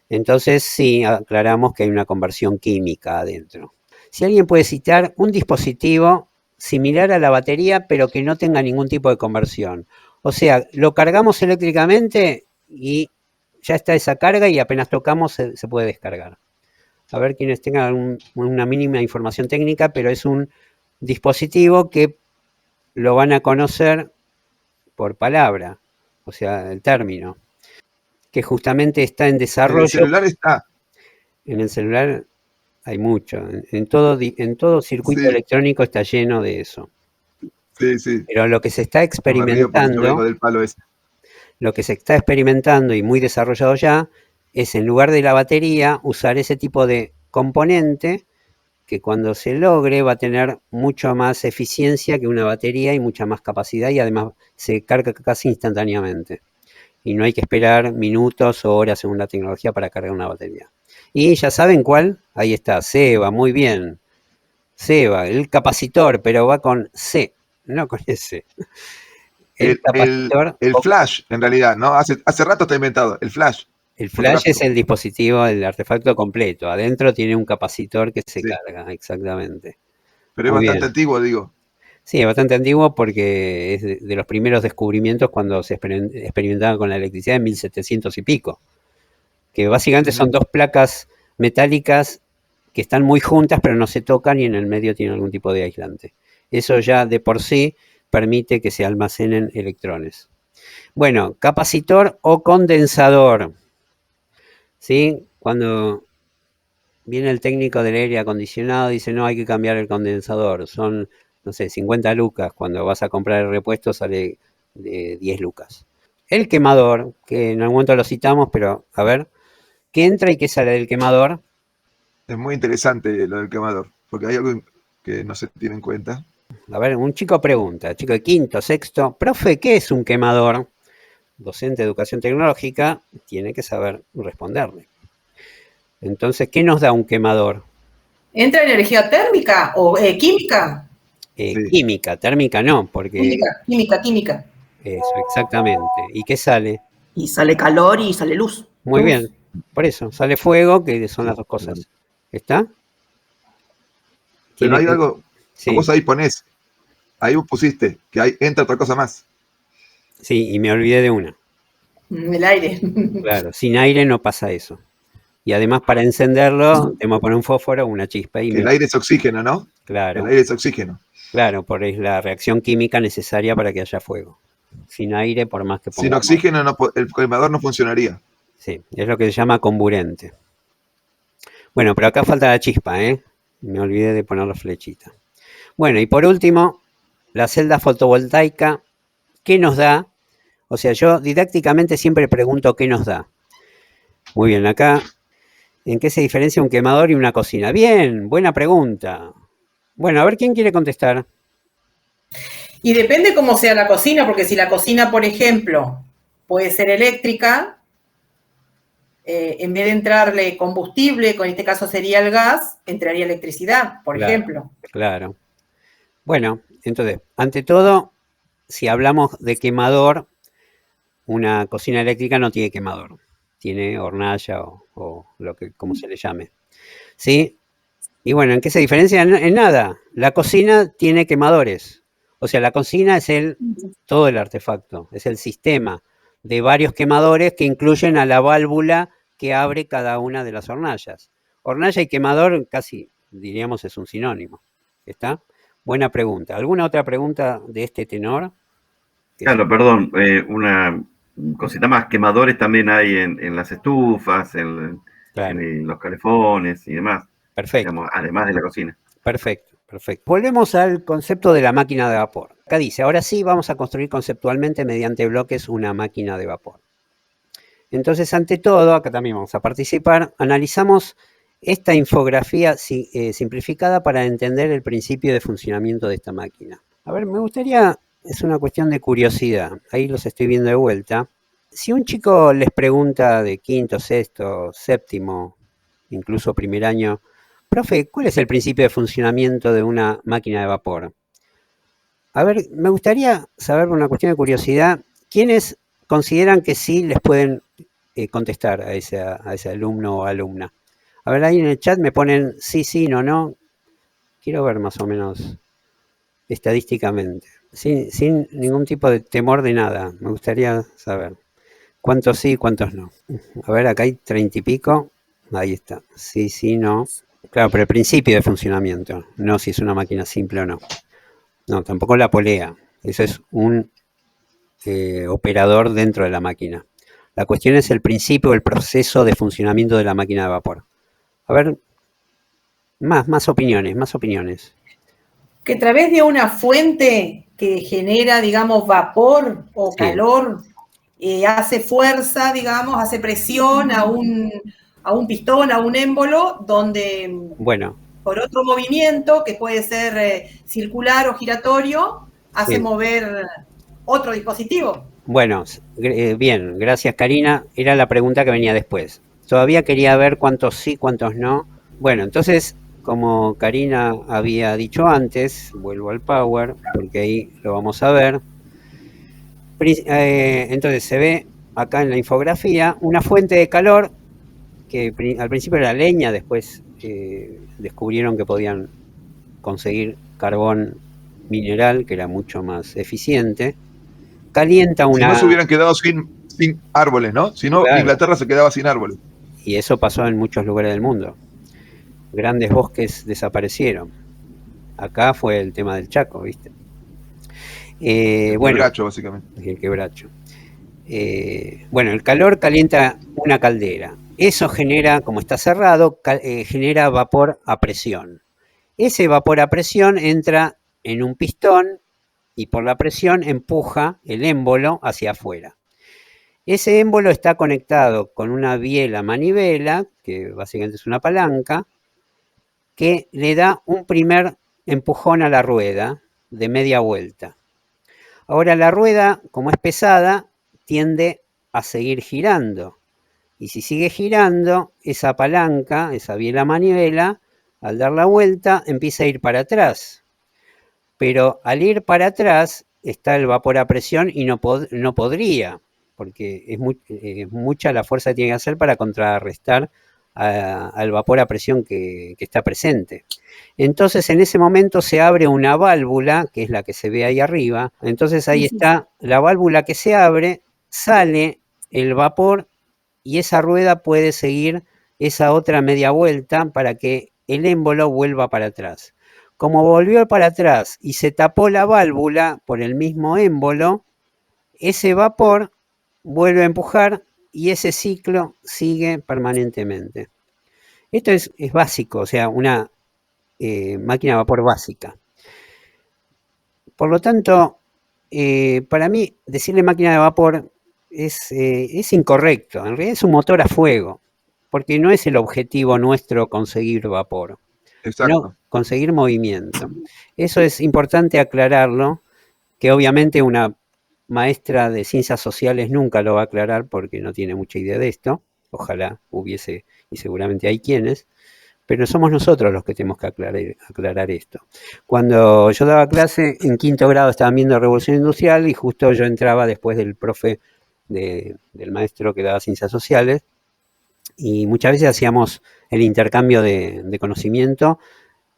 Speaker 1: Entonces, sí, aclaramos que hay una conversión química adentro. Si alguien puede citar un dispositivo similar a la batería, pero que no tenga ningún tipo de conversión. O sea, lo cargamos eléctricamente y ya está esa carga y apenas tocamos se puede descargar. A ver quienes tengan una mínima información técnica, pero es un dispositivo que lo van a conocer por palabra, o sea, el término, que justamente está en desarrollo.
Speaker 2: En el celular está.
Speaker 1: En el celular hay mucho. En todo circuito electrónico está lleno de eso.
Speaker 2: Sí, sí.
Speaker 1: Pero lo que se está experimentando,
Speaker 2: del palo ese.
Speaker 1: lo que se está experimentando y muy desarrollado ya, es en lugar de la batería, usar ese tipo de componente que cuando se logre va a tener mucho más eficiencia que una batería y mucha más capacidad, y además se carga casi instantáneamente. Y no hay que esperar minutos o horas según la tecnología para cargar una batería. Y ya saben cuál, ahí está, SEBA, muy bien. SEBA, el capacitor, pero va con C, no con S.
Speaker 2: El flash, en realidad, ¿no? Hace rato está inventado, el flash.
Speaker 1: El flash es el dispositivo, el artefacto completo. Adentro tiene un capacitor que se carga, exactamente.
Speaker 2: Pero es bastante antiguo, digo.
Speaker 1: Sí, es bastante antiguo porque es de los primeros descubrimientos cuando se experimentaba con la electricidad en 1700 y pico. Que básicamente son dos placas metálicas que están muy juntas pero no se tocan y en el medio tienen algún tipo de aislante. Eso ya de por sí permite que se almacenen electrones. Bueno, capacitor o condensador. ¿Sí? Cuando viene el técnico del aire acondicionado y dice, no, hay que cambiar el condensador. Son, no sé, 50 lucas. Cuando vas a comprar el repuesto sale de 10 lucas. El quemador, que en algún momento lo citamos, pero a ver, ¿qué entra y qué sale del quemador?
Speaker 2: Es muy interesante lo del quemador, porque hay algo que no se tiene en cuenta.
Speaker 1: A ver, un chico pregunta, chico de quinto, sexto, profe, ¿qué es un quemador? Docente de educación tecnológica tiene que saber responderle. Entonces, ¿qué nos da un quemador?
Speaker 3: ¿Entra energía térmica o química?
Speaker 1: Química, térmica no, porque...
Speaker 3: Química.
Speaker 1: Eso, exactamente. ¿Y qué sale?
Speaker 5: Y sale calor y sale luz.
Speaker 1: Muy bien, por eso, sale fuego, que son las dos cosas. ¿Está?
Speaker 2: Pero hay algo, vos ahí ponés, ahí vos pusiste, que entra otra cosa más.
Speaker 1: Sí, y me olvidé de una.
Speaker 3: El aire.
Speaker 1: Claro, sin aire no pasa eso. Y además para encenderlo, tenemos que poner un fósforo o una chispa. Y
Speaker 2: el aire es oxígeno, ¿no?
Speaker 1: Claro.
Speaker 2: El aire es oxígeno.
Speaker 1: Claro, porque es la reacción química necesaria para que haya fuego. Sin aire, por más que pongamos...
Speaker 2: Sin oxígeno el quemador no funcionaría.
Speaker 1: Sí, es lo que se llama comburente. Bueno, pero acá falta la chispa, ¿eh? Me olvidé de poner la flechita. Bueno, y por último, la celda fotovoltaica, ¿qué nos da? O sea, yo didácticamente siempre pregunto qué nos da. Muy bien, acá, ¿en qué se diferencia un quemador y una cocina? Bien, buena pregunta. Bueno, a ver, ¿quién quiere contestar?
Speaker 3: Y depende cómo sea la cocina, porque si la cocina, por ejemplo, puede ser eléctrica, en vez de entrarle combustible, en este caso sería el gas, entraría electricidad, por ejemplo.
Speaker 1: Claro. Bueno, entonces, ante todo, si hablamos de quemador, una cocina eléctrica no tiene quemador, tiene hornalla o lo que como se le llame. ¿Sí? Y bueno, ¿en qué se diferencia? En nada. La cocina tiene quemadores. O sea, la cocina es todo el artefacto, es el sistema de varios quemadores que incluyen a la válvula que abre cada una de las hornallas. Hornalla y quemador casi, diríamos, es un sinónimo. ¿Está? Buena pregunta. ¿Alguna otra pregunta de este tenor?
Speaker 6: Claro, perdón, una cosita más. Quemadores también hay en las estufas, en los calefones y demás.
Speaker 1: Perfecto.
Speaker 6: Digamos, además de la cocina.
Speaker 1: Perfecto. Volvemos al concepto de la máquina de vapor. Acá dice, ahora sí vamos a construir conceptualmente mediante bloques una máquina de vapor. Entonces, ante todo, acá también vamos a participar, analizamos esta infografía simplificada para entender el principio de funcionamiento de esta máquina. A ver, me gustaría, es una cuestión de curiosidad, ahí los estoy viendo de vuelta. Si un chico les pregunta de quinto, sexto, séptimo, incluso primer año, profe, ¿cuál es el principio de funcionamiento de una máquina de vapor? A ver, me gustaría saber, una cuestión de curiosidad, ¿quiénes consideran que sí les pueden contestar a ese alumno o alumna? A ver, ahí en el chat me ponen sí, sí, no, no. Quiero ver más o menos estadísticamente, sin ningún tipo de temor de nada. Me gustaría saber cuántos sí y cuántos no. A ver, acá hay 30 y pico. Ahí está. Sí, sí, no. Claro, pero el principio de funcionamiento, no si es una máquina simple o no. No, tampoco la polea. Eso es un operador dentro de la máquina. La cuestión es el principio, el proceso de funcionamiento de la máquina de vapor. A ver, más opiniones.
Speaker 3: Que a través de una fuente que genera, digamos, vapor o calor, hace fuerza, digamos, hace presión a un pistón, a un émbolo, donde
Speaker 1: bueno,
Speaker 3: por otro movimiento, que puede ser circular o giratorio, hace mover otro dispositivo.
Speaker 1: Bueno, bien, gracias Karina. Era la pregunta que venía después. Todavía quería ver cuántos sí, cuántos no. Bueno, entonces, como Karina había dicho antes, vuelvo al Power, porque ahí lo vamos a ver. Entonces se ve acá en la infografía una fuente de calor que al principio era leña, después descubrieron que podían conseguir carbón mineral, que era mucho más eficiente. Calienta una...
Speaker 2: Si no se hubieran quedado sin árboles, ¿no? Si no, claro, Inglaterra se quedaba sin árboles.
Speaker 1: Y eso pasó en muchos lugares del mundo. Grandes bosques desaparecieron. Acá fue el tema del Chaco, ¿viste?
Speaker 2: El quebracho, básicamente.
Speaker 1: El quebracho. Bueno, el calor calienta una caldera. Eso genera, como está cerrado, genera vapor a presión. Ese vapor a presión entra en un pistón y por la presión empuja el émbolo hacia afuera. Ese émbolo está conectado con una biela manivela, que básicamente es una palanca, que le da un primer empujón a la rueda de media vuelta. Ahora la rueda, como es pesada, tiende a seguir girando. Y si sigue girando, esa palanca, esa biela manivela, al dar la vuelta, empieza a ir para atrás. Pero al ir para atrás está el vapor a presión y no podría, porque es mucha la fuerza que tiene que hacer para contrarrestar al vapor a presión que está presente. Entonces en ese momento se abre una válvula, que es la que se ve ahí arriba. Entonces ahí está la válvula que se abre, sale el vapor y esa rueda puede seguir esa otra media vuelta para que el émbolo vuelva para atrás. Como volvió para atrás y se tapó la válvula por el mismo émbolo, ese vapor vuelve a empujar y ese ciclo sigue permanentemente. Esto es básico, o sea, una máquina de vapor básica. Por lo tanto, para mí decirle máquina de vapor es incorrecto. En realidad es un motor a fuego, porque no es el objetivo nuestro conseguir vapor.
Speaker 2: Exacto.
Speaker 1: No, conseguir movimiento. Eso es importante aclararlo, que obviamente una maestra de ciencias sociales nunca lo va a aclarar porque no tiene mucha idea de esto. Ojalá hubiese, y seguramente hay quienes, pero somos nosotros los que tenemos que aclarar esto. Cuando yo daba clase, en quinto grado estaban viendo Revolución Industrial y justo yo entraba después del profe, del maestro que daba ciencias sociales, y muchas veces hacíamos el intercambio de conocimiento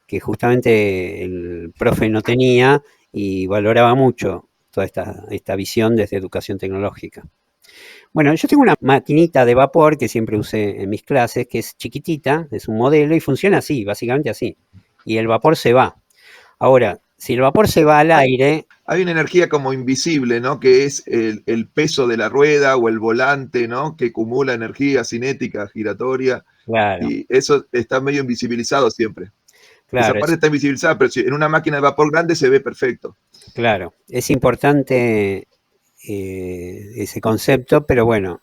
Speaker 1: que justamente el profe no tenía y valoraba mucho toda esta visión desde educación tecnológica. Bueno, yo tengo una maquinita de vapor que siempre usé en mis clases, que es chiquitita, es un modelo y funciona así, básicamente así. Y el vapor se va. Ahora, si el vapor se va al aire...
Speaker 2: Hay una energía como invisible, ¿no? Que es el peso de la rueda o el volante, ¿no? Que acumula energía cinética, giratoria.
Speaker 1: Claro.
Speaker 2: Y eso está medio invisibilizado siempre. Esa
Speaker 1: Claro,
Speaker 2: parte está invisibilizada, pero si en una máquina de vapor grande se ve perfecto.
Speaker 1: claro, es importante ese concepto, pero bueno,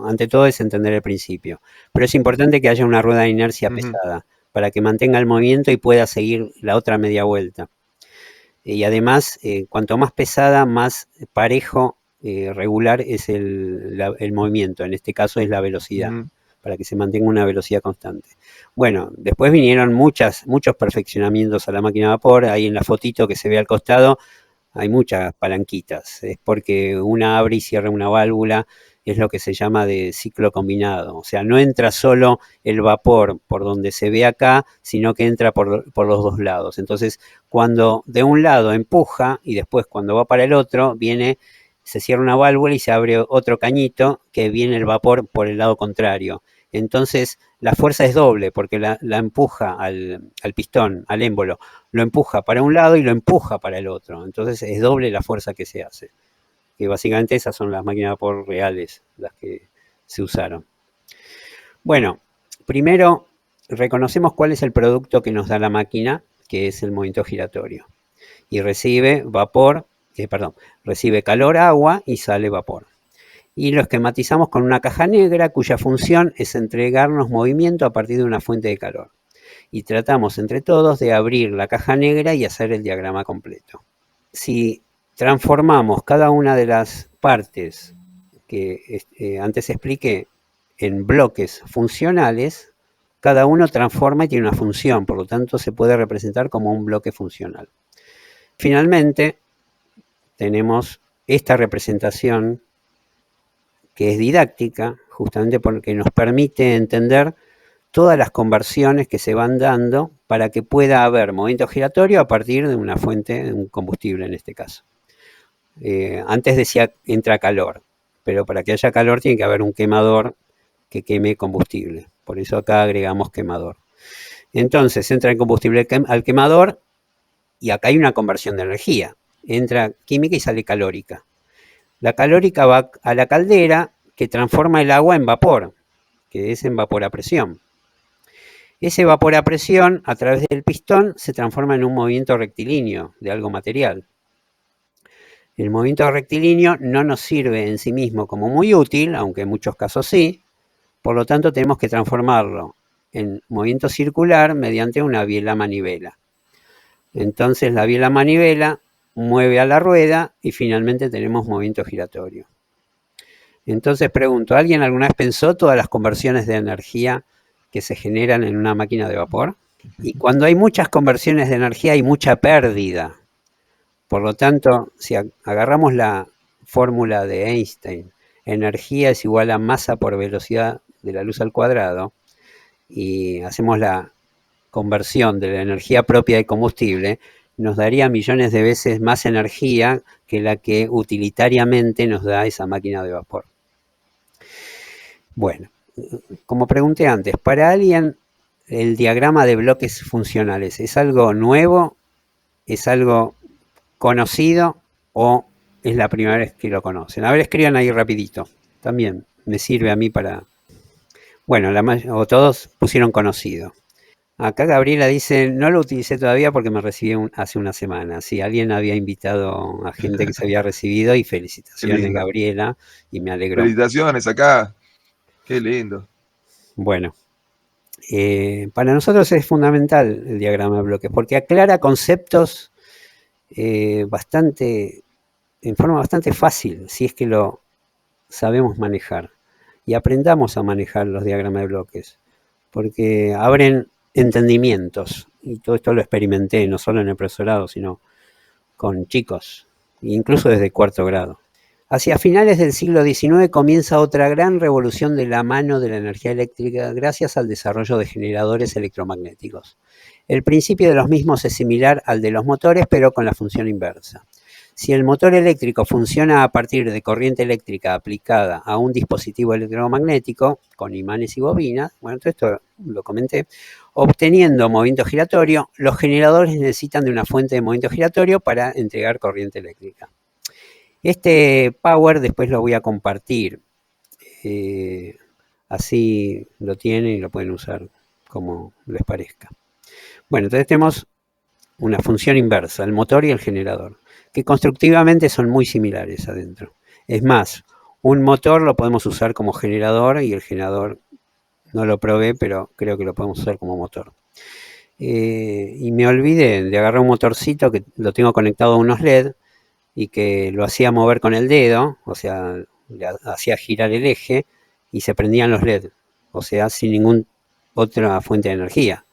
Speaker 1: ante todo es entender el principio. Pero es importante que haya una rueda de inercia pesada para que mantenga el movimiento y pueda seguir la otra media vuelta. Y además, cuanto más pesada, más parejo, regular es el movimiento. En este caso es la velocidad, para que se mantenga una velocidad constante. Bueno, después vinieron muchos perfeccionamientos a la máquina de vapor. Ahí en la fotito que se ve al costado hay muchas palanquitas. Es porque una abre y cierra una válvula, es lo que se llama de ciclo combinado. O sea, no entra solo el vapor por donde se ve acá, sino que entra por los dos lados. Entonces, cuando de un lado empuja y después cuando va para el otro, se cierra una válvula y se abre otro cañito que viene el vapor por el lado contrario. Entonces, la fuerza es doble porque la empuja al pistón, al émbolo, lo empuja para un lado y lo empuja para el otro. Entonces, es doble la fuerza que se hace. Que básicamente esas son las máquinas de vapor reales, las que se usaron. Bueno, primero reconocemos cuál es el producto que nos da la máquina, que es el movimiento giratorio. Y recibe recibe calor, agua y sale vapor. Y lo esquematizamos con una caja negra cuya función es entregarnos movimiento a partir de una fuente de calor. Y tratamos entre todos de abrir la caja negra y hacer el diagrama completo. Si transformamos cada una de las partes que antes expliqué en bloques funcionales, cada uno transforma y tiene una función, por lo tanto se puede representar como un bloque funcional. Finalmente, tenemos esta representación que es didáctica, justamente porque nos permite entender todas las conversiones que se van dando para que pueda haber movimiento giratorio a partir de una fuente, de un combustible en este caso. Antes decía entra calor, pero para que haya calor tiene que haber un quemador que queme combustible. Por eso acá agregamos quemador. Entonces entra el combustible al quemador y acá hay una conversión de energía. Entra química y sale calórica. La calórica va a la caldera que transforma el agua en vapor, que es en vapor a presión. Ese vapor a presión a través del pistón se transforma en un movimiento rectilíneo de algo material. El movimiento rectilíneo no nos sirve en sí mismo como muy útil, aunque en muchos casos sí, por lo tanto tenemos que transformarlo en movimiento circular mediante una biela manivela. Entonces la biela manivela mueve a la rueda y finalmente tenemos movimiento giratorio. Entonces pregunto, ¿alguien alguna vez pensó todas las conversiones de energía que se generan en una máquina de vapor? Y cuando hay muchas conversiones de energía hay mucha pérdida. Por lo tanto, si agarramos la fórmula de Einstein, energía es igual a masa por velocidad de la luz al cuadrado, y hacemos la conversión de la energía propia de combustible, nos daría millones de veces más energía que la que utilitariamente nos da esa máquina de vapor. Bueno, como pregunté antes, ¿para alguien el diagrama de bloques funcionales es algo nuevo? ¿Es algo conocido o es la primera vez que lo conocen? A ver, escriban ahí rapidito. También me sirve a mí para... Bueno, o todos pusieron conocido. Acá Gabriela dice, no lo utilicé todavía porque me recibí hace una semana. Sí, alguien había invitado a gente que se había recibido y felicitaciones, Gabriela, y me alegró.
Speaker 2: Felicitaciones acá. Qué lindo.
Speaker 1: Bueno, para nosotros es fundamental el diagrama de bloques porque aclara conceptos en forma bastante fácil, si es que lo sabemos manejar. Y aprendamos a manejar los diagramas de bloques, porque abren entendimientos. Y todo esto lo experimenté, no solo en el profesorado, sino con chicos, incluso desde cuarto grado. Hacia finales del siglo XIX comienza otra gran revolución de la mano de la energía eléctrica gracias al desarrollo de generadores electromagnéticos. El principio de los mismos es similar al de los motores, pero con la función inversa. Si el motor eléctrico funciona a partir de corriente eléctrica aplicada a un dispositivo electromagnético, con imanes y bobinas, bueno, todo esto lo comenté, obteniendo movimiento giratorio, los generadores necesitan de una fuente de movimiento giratorio para entregar corriente eléctrica. Este power después lo voy a compartir, así lo tienen y lo pueden usar como les parezca. Bueno, entonces tenemos una función inversa, el motor y el generador, que constructivamente son muy similares adentro. Es más, un motor lo podemos usar como generador y el generador no lo probé, pero creo que lo podemos usar como motor. Y me olvidé de agarrar un motorcito que lo tengo conectado a unos LED y que lo hacía mover con el dedo, o sea, le hacía girar el eje y se prendían los LED, o sea, sin ninguna otra fuente de energía.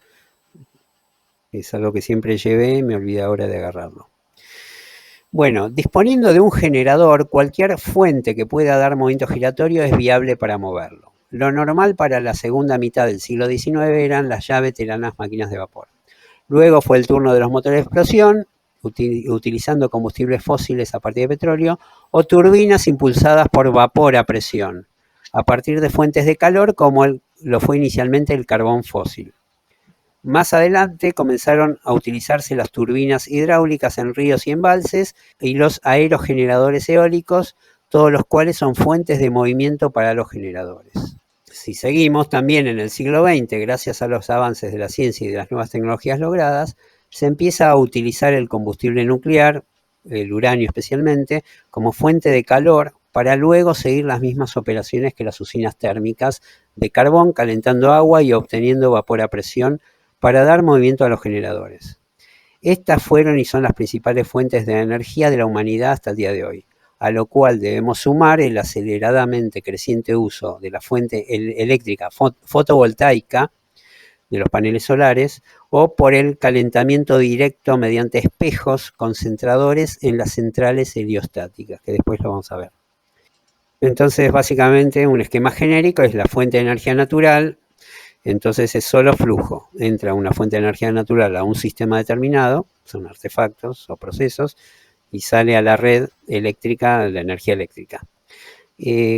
Speaker 1: Es algo que siempre llevé y me olvidé ahora de agarrarlo. Bueno, disponiendo de un generador, cualquier fuente que pueda dar movimiento giratorio es viable para moverlo. Lo normal para la segunda mitad del siglo XIX eran las ya veteranas máquinas de vapor. Luego fue el turno de los motores de explosión, utilizando combustibles fósiles a partir de petróleo, o turbinas impulsadas por vapor a presión, a partir de fuentes de calor como lo fue inicialmente el carbón fósil. Más adelante comenzaron a utilizarse las turbinas hidráulicas en ríos y embalses y los aerogeneradores eólicos, todos los cuales son fuentes de movimiento para los generadores. Si seguimos, también en el siglo XX, gracias a los avances de la ciencia y de las nuevas tecnologías logradas, se empieza a utilizar el combustible nuclear, el uranio especialmente, como fuente de calor para luego seguir las mismas operaciones que las usinas térmicas de carbón, calentando agua y obteniendo vapor a presión para dar movimiento a los generadores. Estas fueron y son las principales fuentes de energía de la humanidad hasta el día de hoy, a lo cual debemos sumar el aceleradamente creciente uso de la fuente eléctrica fotovoltaica de los paneles solares o por el calentamiento directo mediante espejos concentradores en las centrales heliostáticas, que después lo vamos a ver. Entonces, básicamente, un esquema genérico es la fuente de energía natural. Entonces es solo flujo, entra una fuente de energía natural a un sistema determinado, son artefactos o procesos, y sale a la red eléctrica la energía eléctrica.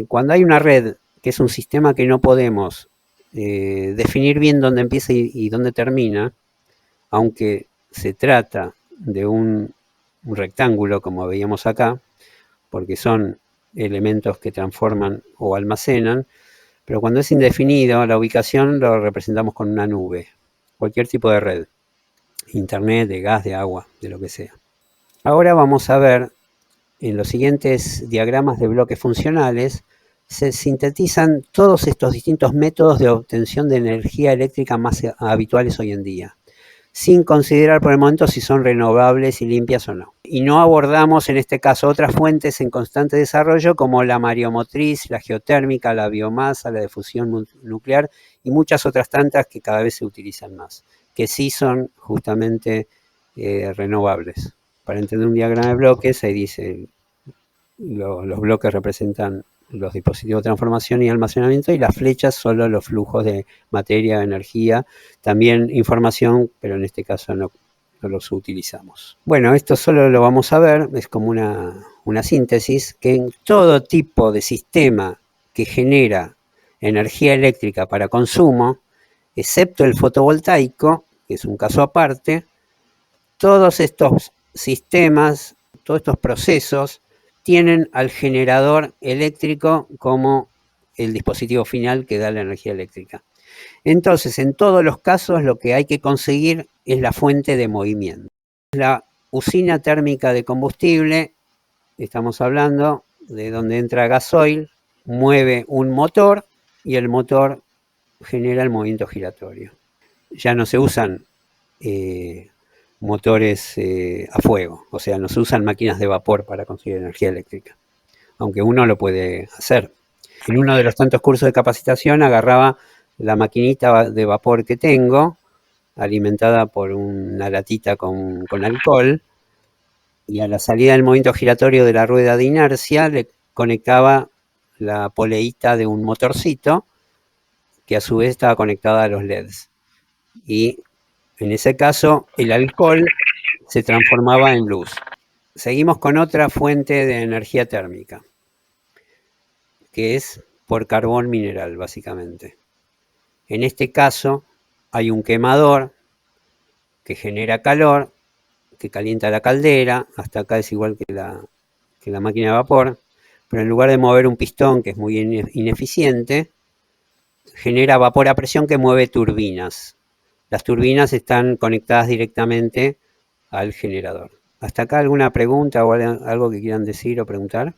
Speaker 1: Cuando hay una red, que es un sistema que no podemos definir bien dónde empieza y dónde termina, aunque se trata de un rectángulo, como veíamos acá, porque son elementos que transforman o almacenan, pero cuando es indefinido, la ubicación lo representamos con una nube, cualquier tipo de red, internet, de gas, de agua, de lo que sea. Ahora vamos a ver, en los siguientes diagramas de bloques funcionales, se sintetizan todos estos distintos métodos de obtención de energía eléctrica más habituales hoy en día, sin considerar por el momento si son renovables y limpias o no. Y no abordamos en este caso otras fuentes en constante desarrollo como la mareomotriz, la geotérmica, la biomasa, la difusión nuclear y muchas otras tantas que cada vez se utilizan más, que sí son justamente renovables. Para entender un diagrama de bloques, ahí dice los bloques representan los dispositivos de transformación y almacenamiento y las flechas solo los flujos de materia, energía, también información, pero en este caso no los utilizamos. Bueno, esto solo lo vamos a ver, es como una síntesis, que en todo tipo de sistema que genera energía eléctrica para consumo, excepto el fotovoltaico, que es un caso aparte, todos estos sistemas, todos estos procesos, tienen al generador eléctrico como el dispositivo final que da la energía eléctrica. Entonces, en todos los casos, lo que hay que conseguir es la fuente de movimiento. La usina térmica de combustible, estamos hablando de donde entra gasoil, mueve un motor y el motor genera el movimiento giratorio. Ya no se usan motores a fuego, o sea, no se usan máquinas de vapor para conseguir energía eléctrica, aunque uno lo puede hacer. En uno de los tantos cursos de capacitación agarraba la maquinita de vapor que tengo, alimentada por una latita con alcohol, y a la salida del movimiento giratorio de la rueda de inercia le conectaba la poleíta de un motorcito, que a su vez estaba conectada a los LEDs. Y en ese caso, el alcohol se transformaba en luz. Seguimos con otra fuente de energía térmica, que es por carbón mineral, básicamente. En este caso, hay un quemador que genera calor, que calienta la caldera, hasta acá es igual que la máquina de vapor, pero en lugar de mover un pistón, que es muy ineficiente, genera vapor a presión que mueve turbinas. las turbinas están conectadas directamente al generador. ¿Hasta acá alguna pregunta o algo que quieran decir o preguntar?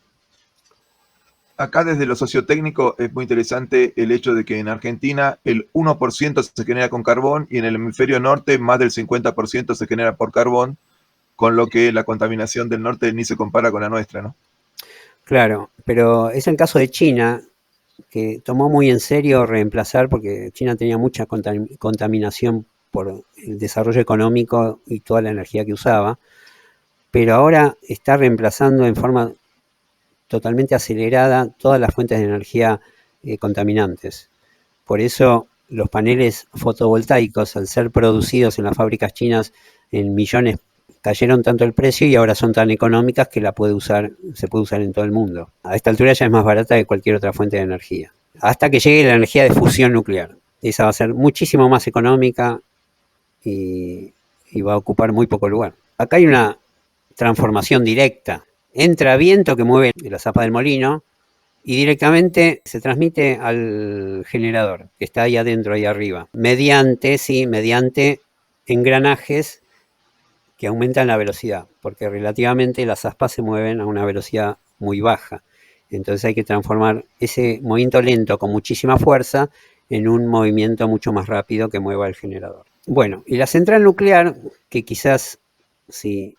Speaker 2: Acá desde lo sociotécnico es muy interesante el hecho de que en Argentina el 1% se genera con carbón y en el hemisferio norte más del 50% se genera por carbón, con lo que la contaminación del norte ni se compara con la nuestra, ¿no?
Speaker 1: Claro, pero es el caso de China, que tomó muy en serio reemplazar, porque China tenía mucha contaminación por el desarrollo económico y toda la energía que usaba, pero ahora está reemplazando en forma totalmente acelerada todas las fuentes de energía contaminantes. Por eso los paneles fotovoltaicos, al ser producidos en las fábricas chinas en millones, cayeron tanto el precio y ahora son tan económicas que se puede usar en todo el mundo. A esta altura ya es más barata que cualquier otra fuente de energía. Hasta que llegue la energía de fusión nuclear. Esa va a ser muchísimo más económica y va a ocupar muy poco lugar. Acá hay una transformación directa. Entra viento que mueve la zapa del molino y directamente se transmite al generador, que está ahí adentro, ahí arriba, mediante engranajes que aumentan la velocidad, porque relativamente las aspas se mueven a una velocidad muy baja. Entonces hay que transformar ese movimiento lento con muchísima fuerza en un movimiento mucho más rápido que mueva el generador. Bueno, y la central nuclear, que quizás, si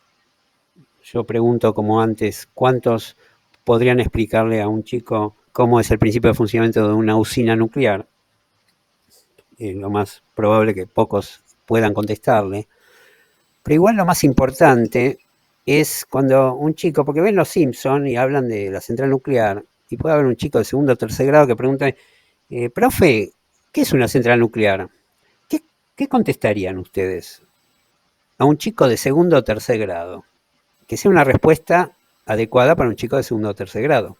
Speaker 1: yo pregunto como antes, ¿cuántos podrían explicarle a un chico cómo es el principio de funcionamiento de una usina nuclear? Lo más probable que pocos puedan contestarle. Pero igual lo más importante es cuando un chico, porque ven Los Simpson y hablan de la central nuclear, y puede haber un chico de segundo o tercer grado que pregunta, profe, ¿qué es una central nuclear? ¿Qué contestarían ustedes a un chico de segundo o tercer grado? Que sea una respuesta adecuada para un chico de segundo o tercer grado,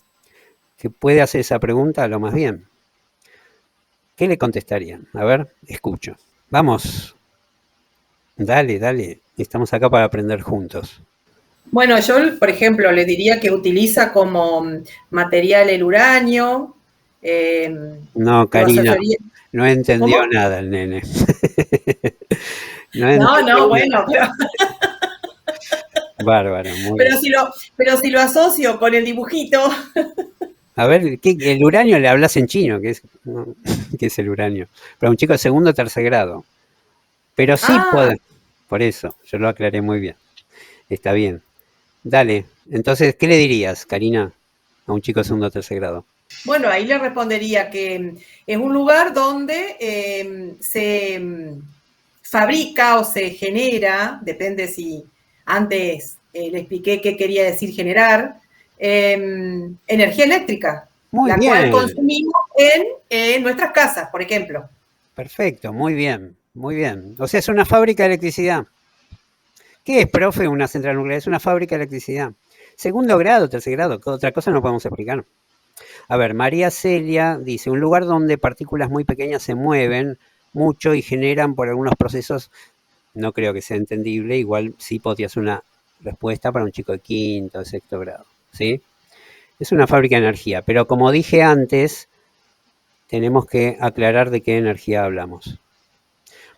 Speaker 1: que puede hacer esa pregunta lo más bien. ¿Qué le contestarían? A ver, escucho. Vamos, dale, estamos acá para aprender juntos.
Speaker 3: Bueno, yo, por ejemplo, le diría que utiliza como material el uranio.
Speaker 1: No, Karina, no entendió ¿Cómo? Nada el nene.
Speaker 3: No, bueno, pero...
Speaker 1: Bárbaro, muy
Speaker 3: pero si lo asocio con el dibujito.
Speaker 1: A ver, el uranio le hablas en chino, ¿qué es el uranio? Para un chico de segundo o tercer grado. Pero sí puede. Por eso, yo lo aclaré muy bien. Está bien. Dale, entonces, ¿qué le dirías, Karina, a un chico de segundo o tercer grado?
Speaker 3: Bueno, ahí le respondería que es un lugar donde se fabrica o se genera, depende si antes le expliqué qué quería decir generar, energía eléctrica,
Speaker 1: muy
Speaker 3: la
Speaker 1: bien.
Speaker 3: Cual consumimos en nuestras casas, por ejemplo.
Speaker 1: Perfecto, muy bien, muy bien. O sea, es una fábrica de electricidad. ¿Qué es, profe, una central nuclear? Es una fábrica de electricidad. Segundo grado, tercer grado, otra cosa no podemos explicar. A ver, María Celia dice, un lugar donde partículas muy pequeñas se mueven mucho y generan por algunos procesos, no creo que sea entendible, igual sí podría ser una respuesta para un chico de quinto, de sexto grado, ¿sí? Es una fábrica de energía, pero como dije antes, tenemos que aclarar de qué energía hablamos.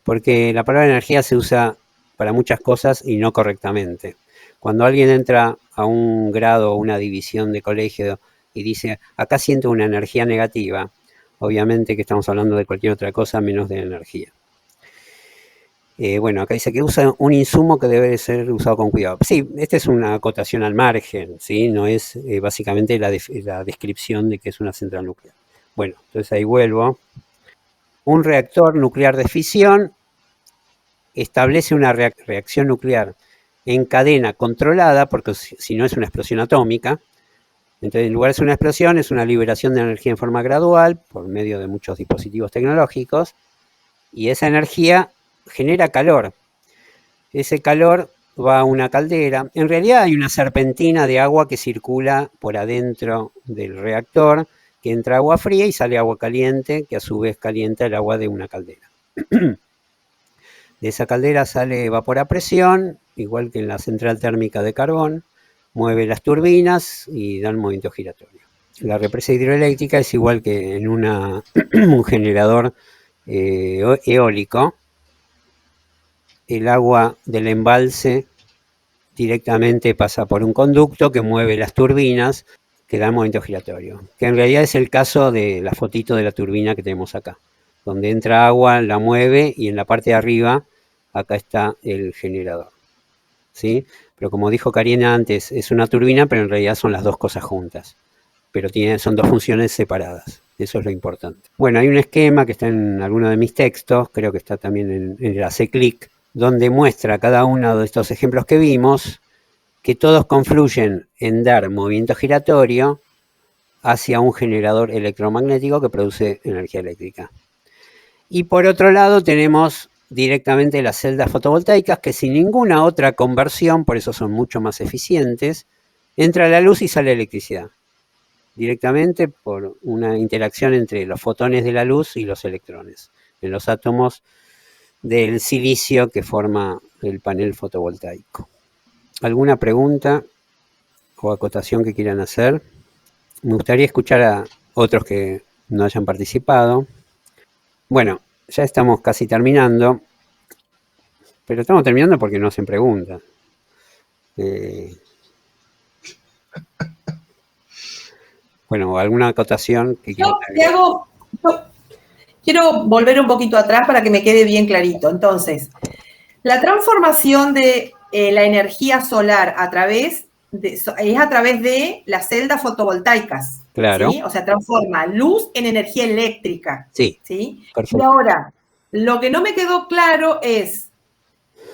Speaker 1: Porque la palabra energía se usa para muchas cosas y no correctamente. Cuando alguien entra a un grado o una división de colegio y dice, acá siento una energía negativa, obviamente que estamos hablando de cualquier otra cosa menos de energía. Bueno, acá dice que usa un insumo que debe ser usado con cuidado. Sí, esta es una acotación al margen, ¿sí? No es básicamente la descripción de qué es una central nuclear. Bueno, entonces ahí vuelvo. Un reactor nuclear de fisión establece una reacción nuclear en cadena controlada, porque si no es una explosión atómica. Entonces, en lugar de ser una explosión, es una liberación de energía en forma gradual por medio de muchos dispositivos tecnológicos, y esa energía genera calor. Ese calor va a una caldera. En realidad hay una serpentina de agua que circula por adentro del reactor, que entra agua fría y sale agua caliente, que a su vez calienta el agua de una caldera. De esa caldera sale vapor a presión, igual que en la central térmica de carbón, mueve las turbinas y da un movimiento giratorio. La represa hidroeléctrica es igual que en un generador eólico, el agua del embalse directamente pasa por un conducto que mueve las turbinas que dan movimiento giratorio, que en realidad es el caso de la fotito de la turbina que tenemos acá, donde entra agua, la mueve y en la parte de arriba, acá está el generador, ¿sí? Pero como dijo Karina antes, es una turbina, pero en realidad son las dos cosas juntas, pero son dos funciones separadas, eso es lo importante. Bueno, hay un esquema que está en alguno de mis textos, creo que está también en el ACClick, donde muestra cada uno de estos ejemplos que vimos, que todos confluyen en dar movimiento giratorio hacia un generador electromagnético que produce energía eléctrica. Y por otro lado tenemos directamente las celdas fotovoltaicas que sin ninguna otra conversión, por eso son mucho más eficientes, entra la luz y sale electricidad. Directamente por una interacción entre los fotones de la luz y los electrones en los átomos del silicio que forma el panel fotovoltaico. ¿Alguna pregunta o acotación que quieran hacer? Me gustaría escuchar a otros que no hayan participado. Bueno, ya estamos casi terminando, pero estamos terminando porque no hacen preguntas. Bueno, ¿alguna acotación que quieran hacer?
Speaker 3: Quiero volver un poquito atrás para que me quede bien clarito. Entonces, la transformación de la energía solar es a través de las celdas fotovoltaicas.
Speaker 1: Claro.
Speaker 3: ¿Sí? O sea, transforma luz en energía eléctrica.
Speaker 1: Sí.
Speaker 3: ¿Sí?
Speaker 1: Perfecto.
Speaker 3: Y ahora, lo que no me quedó claro es,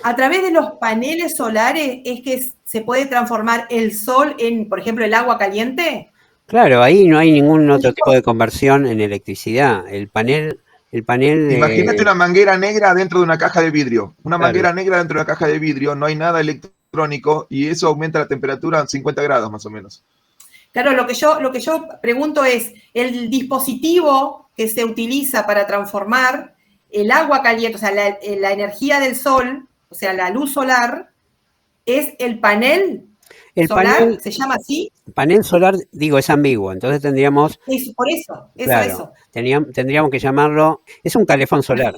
Speaker 3: a través de los paneles solares es que se puede transformar el sol en, por ejemplo, el agua caliente.
Speaker 1: Claro, ahí no hay ningún otro tipo de conversión en electricidad. El panel
Speaker 2: Imagínate una manguera negra dentro de una caja de vidrio. Una
Speaker 1: Claro.
Speaker 2: manguera negra dentro de una caja de vidrio, no hay nada electrónico y eso aumenta la temperatura a 50 grados más o menos.
Speaker 3: Claro, lo que yo pregunto es, el dispositivo que se utiliza para transformar el agua caliente, o sea, la energía del sol, o sea, la luz solar, ¿es el panel solar?
Speaker 1: panel,
Speaker 3: ¿Se llama así?
Speaker 1: panel solar, digo, es ambiguo, entonces tendríamos,
Speaker 3: Por eso,
Speaker 1: claro, tendríamos que llamarlo, es un calefón solar,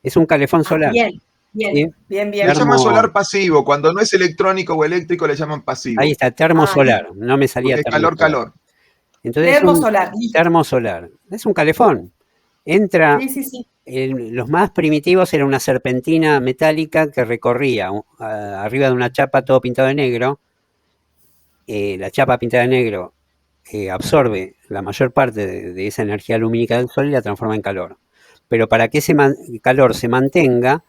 Speaker 1: es un calefón solar.
Speaker 3: Bien,
Speaker 1: ¿sí?
Speaker 3: bien.
Speaker 2: Le llaman solar pasivo, cuando no es electrónico o eléctrico le llaman pasivo.
Speaker 1: Ahí está, termosolar, no me salía
Speaker 2: Porque es calor.
Speaker 1: Entonces
Speaker 3: termosolar.
Speaker 1: Termosolar, es un calefón. Entra,
Speaker 3: Sí.
Speaker 1: Los más primitivos era una serpentina metálica que recorría arriba de una chapa todo pintado de negro. La chapa pintada de negro absorbe la mayor parte de esa energía lumínica del sol y la transforma en calor. Pero para que ese calor se mantenga,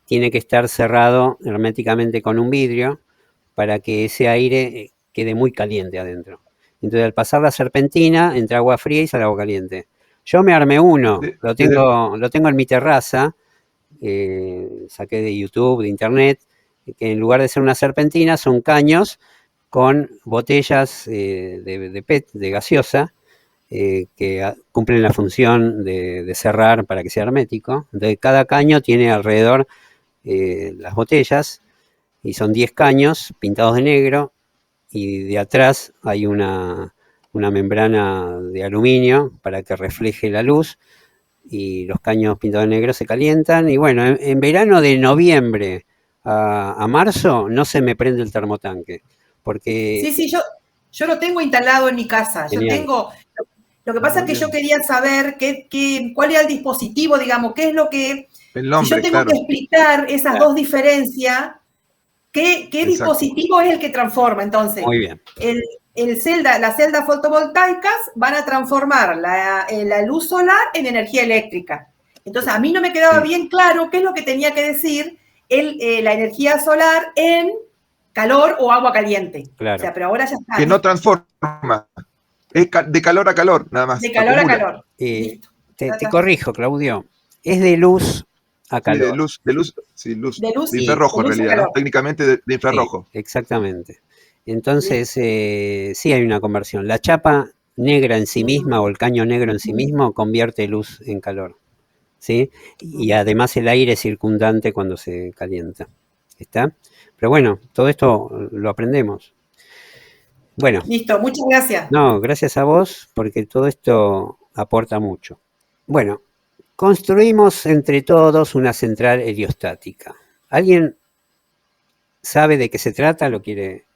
Speaker 1: tiene que estar cerrado herméticamente con un vidrio para que ese aire quede muy caliente adentro. Entonces, al pasar la serpentina, entra agua fría y sale agua caliente. Yo me armé uno, lo tengo en mi terraza, saqué de YouTube, de internet, que en lugar de ser una serpentina son caños con botellas de PET, de gaseosa, que cumplen la función de cerrar para que sea hermético. Entonces cada caño tiene alrededor las botellas, y son 10 caños pintados de negro, y de atrás hay una membrana de aluminio para que refleje la luz, y los caños pintados de negro se calientan, y bueno, en verano de noviembre a marzo no se me prende el termotanque, porque...
Speaker 3: Sí, yo lo tengo instalado en mi casa.
Speaker 1: Genial.
Speaker 3: Lo que pasa es que yo quería saber cuál era el dispositivo, digamos, qué es lo que...
Speaker 2: El nombre,
Speaker 3: si yo tengo que explicar esas dos diferencias, ¿qué dispositivo es el que transforma? Entonces,
Speaker 1: muy bien.
Speaker 3: Las celdas fotovoltaicas van a transformar la luz solar en energía eléctrica. Entonces, a mí no me quedaba bien claro qué es lo que tenía que decir la energía solar en calor o agua caliente.
Speaker 1: Claro.
Speaker 3: O sea, pero ahora ya está.
Speaker 2: Que no transforma. Es de calor a calor, nada más.
Speaker 3: De calor
Speaker 2: acumula.
Speaker 3: a calor. Listo.
Speaker 1: Te corrijo, Claudio. Es de luz a calor.
Speaker 2: Sí, de luz. De infrarrojo,
Speaker 3: de luz
Speaker 2: en realidad, ¿no? Técnicamente de infrarrojo.
Speaker 1: Sí, exactamente. Entonces, sí hay una conversión. La chapa negra en sí misma o el caño negro en sí mismo convierte luz en calor, ¿sí? Y además el aire circundante cuando se calienta. ¿Está? Pero bueno, todo esto lo aprendemos. Bueno.
Speaker 3: Listo, muchas gracias.
Speaker 1: No, gracias a vos, porque todo esto aporta mucho. Bueno, construimos entre todos una central heliostática. ¿Alguien sabe de qué se trata? ¿Lo quiere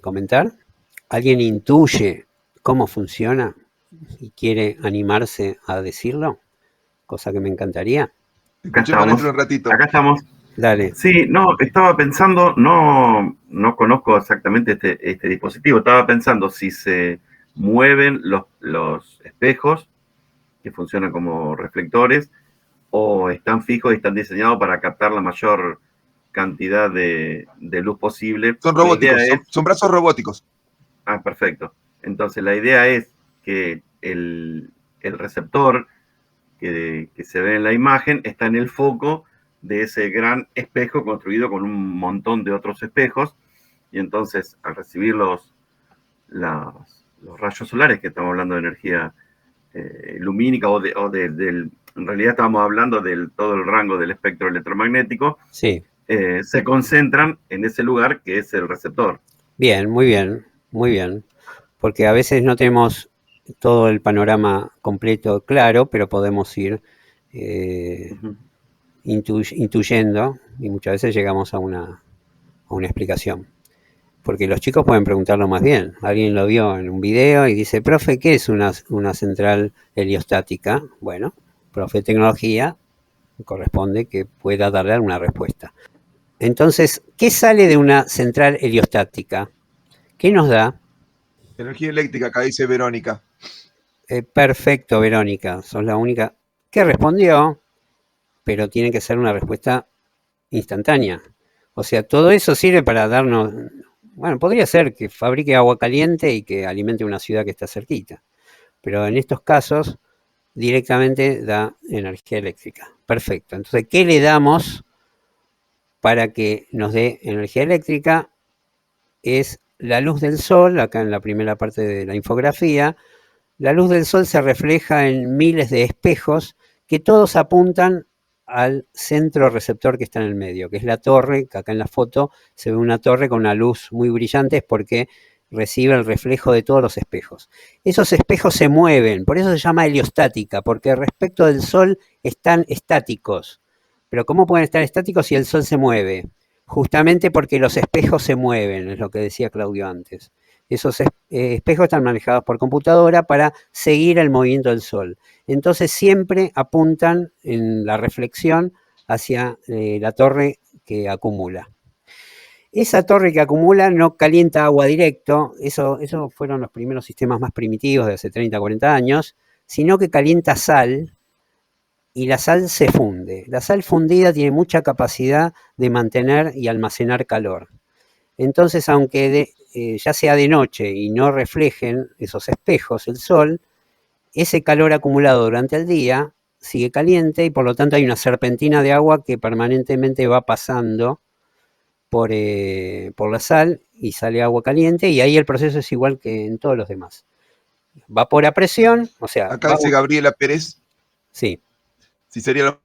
Speaker 1: comentar? ¿Alguien intuye cómo funciona y quiere animarse a decirlo? Cosa que me encantaría.
Speaker 2: Escuchemos dentro de un ratito.
Speaker 6: Acá estamos.
Speaker 1: Dale.
Speaker 6: Sí, no, estaba pensando, no conozco exactamente este dispositivo, estaba pensando si se mueven los espejos, que funcionan como reflectores, o están fijos y están diseñados para captar la mayor cantidad de luz posible.
Speaker 2: Son
Speaker 6: La
Speaker 2: robóticos,
Speaker 6: idea es,
Speaker 2: son brazos robóticos.
Speaker 6: Ah, perfecto. Entonces la idea es que el receptor que se ve en la imagen está en el foco de ese gran espejo construido con un montón de otros espejos, y entonces al recibir los rayos solares, que estamos hablando de energía lumínica en realidad estamos hablando de todo el rango del espectro electromagnético,
Speaker 1: Sí.
Speaker 6: Se concentran en ese lugar que es el receptor.
Speaker 1: Bien, muy bien. Porque a veces no tenemos todo el panorama completo claro, pero podemos ir intuyendo y muchas veces llegamos a una explicación. Porque los chicos pueden preguntarlo más bien. Alguien lo vio en un video y dice, profe, ¿qué es una central heliostática? Bueno, profe de tecnología, corresponde que pueda darle alguna respuesta. Entonces, ¿qué sale de una central heliostática? ¿Qué nos da?
Speaker 2: Energía eléctrica, acá dice Verónica.
Speaker 1: Perfecto, Verónica. Sos la única que respondió, pero tiene que ser una respuesta instantánea. O sea, todo eso sirve para darnos... Bueno, podría ser que fabrique agua caliente y que alimente una ciudad que está cerquita. Pero en estos casos, directamente da energía eléctrica. Perfecto. Entonces, ¿qué le damos para que nos dé energía eléctrica? Es la luz del sol, acá en la primera parte de la infografía. La luz del sol se refleja en miles de espejos que todos apuntan al centro receptor que está en el medio, que es la torre, que acá en la foto se ve una torre con una luz muy brillante, es porque recibe el reflejo de todos los espejos. Esos espejos se mueven, por eso se llama heliostática, porque respecto del sol están estáticos. Pero ¿cómo pueden estar estáticos si el sol se mueve? Justamente porque los espejos se mueven, es lo que decía Claudio antes. Esos espejos están manejados por computadora para seguir el movimiento del sol. Entonces siempre apuntan en la reflexión hacia la torre que acumula. Esa torre que acumula no calienta agua directo, eso fueron los primeros sistemas más primitivos de hace 30, 40 años, sino que calienta sal y la sal se funde. La sal fundida tiene mucha capacidad de mantener y almacenar calor. Entonces, aunque ya sea de noche y no reflejen esos espejos el sol, ese calor acumulado durante el día sigue caliente y por lo tanto hay una serpentina de agua que permanentemente va pasando por la sal y sale agua caliente, y ahí el proceso es igual que en todos los demás. Vapor a presión, o sea...
Speaker 2: Acá dice Gabriela Pérez.
Speaker 1: Sí.
Speaker 2: Si sería lo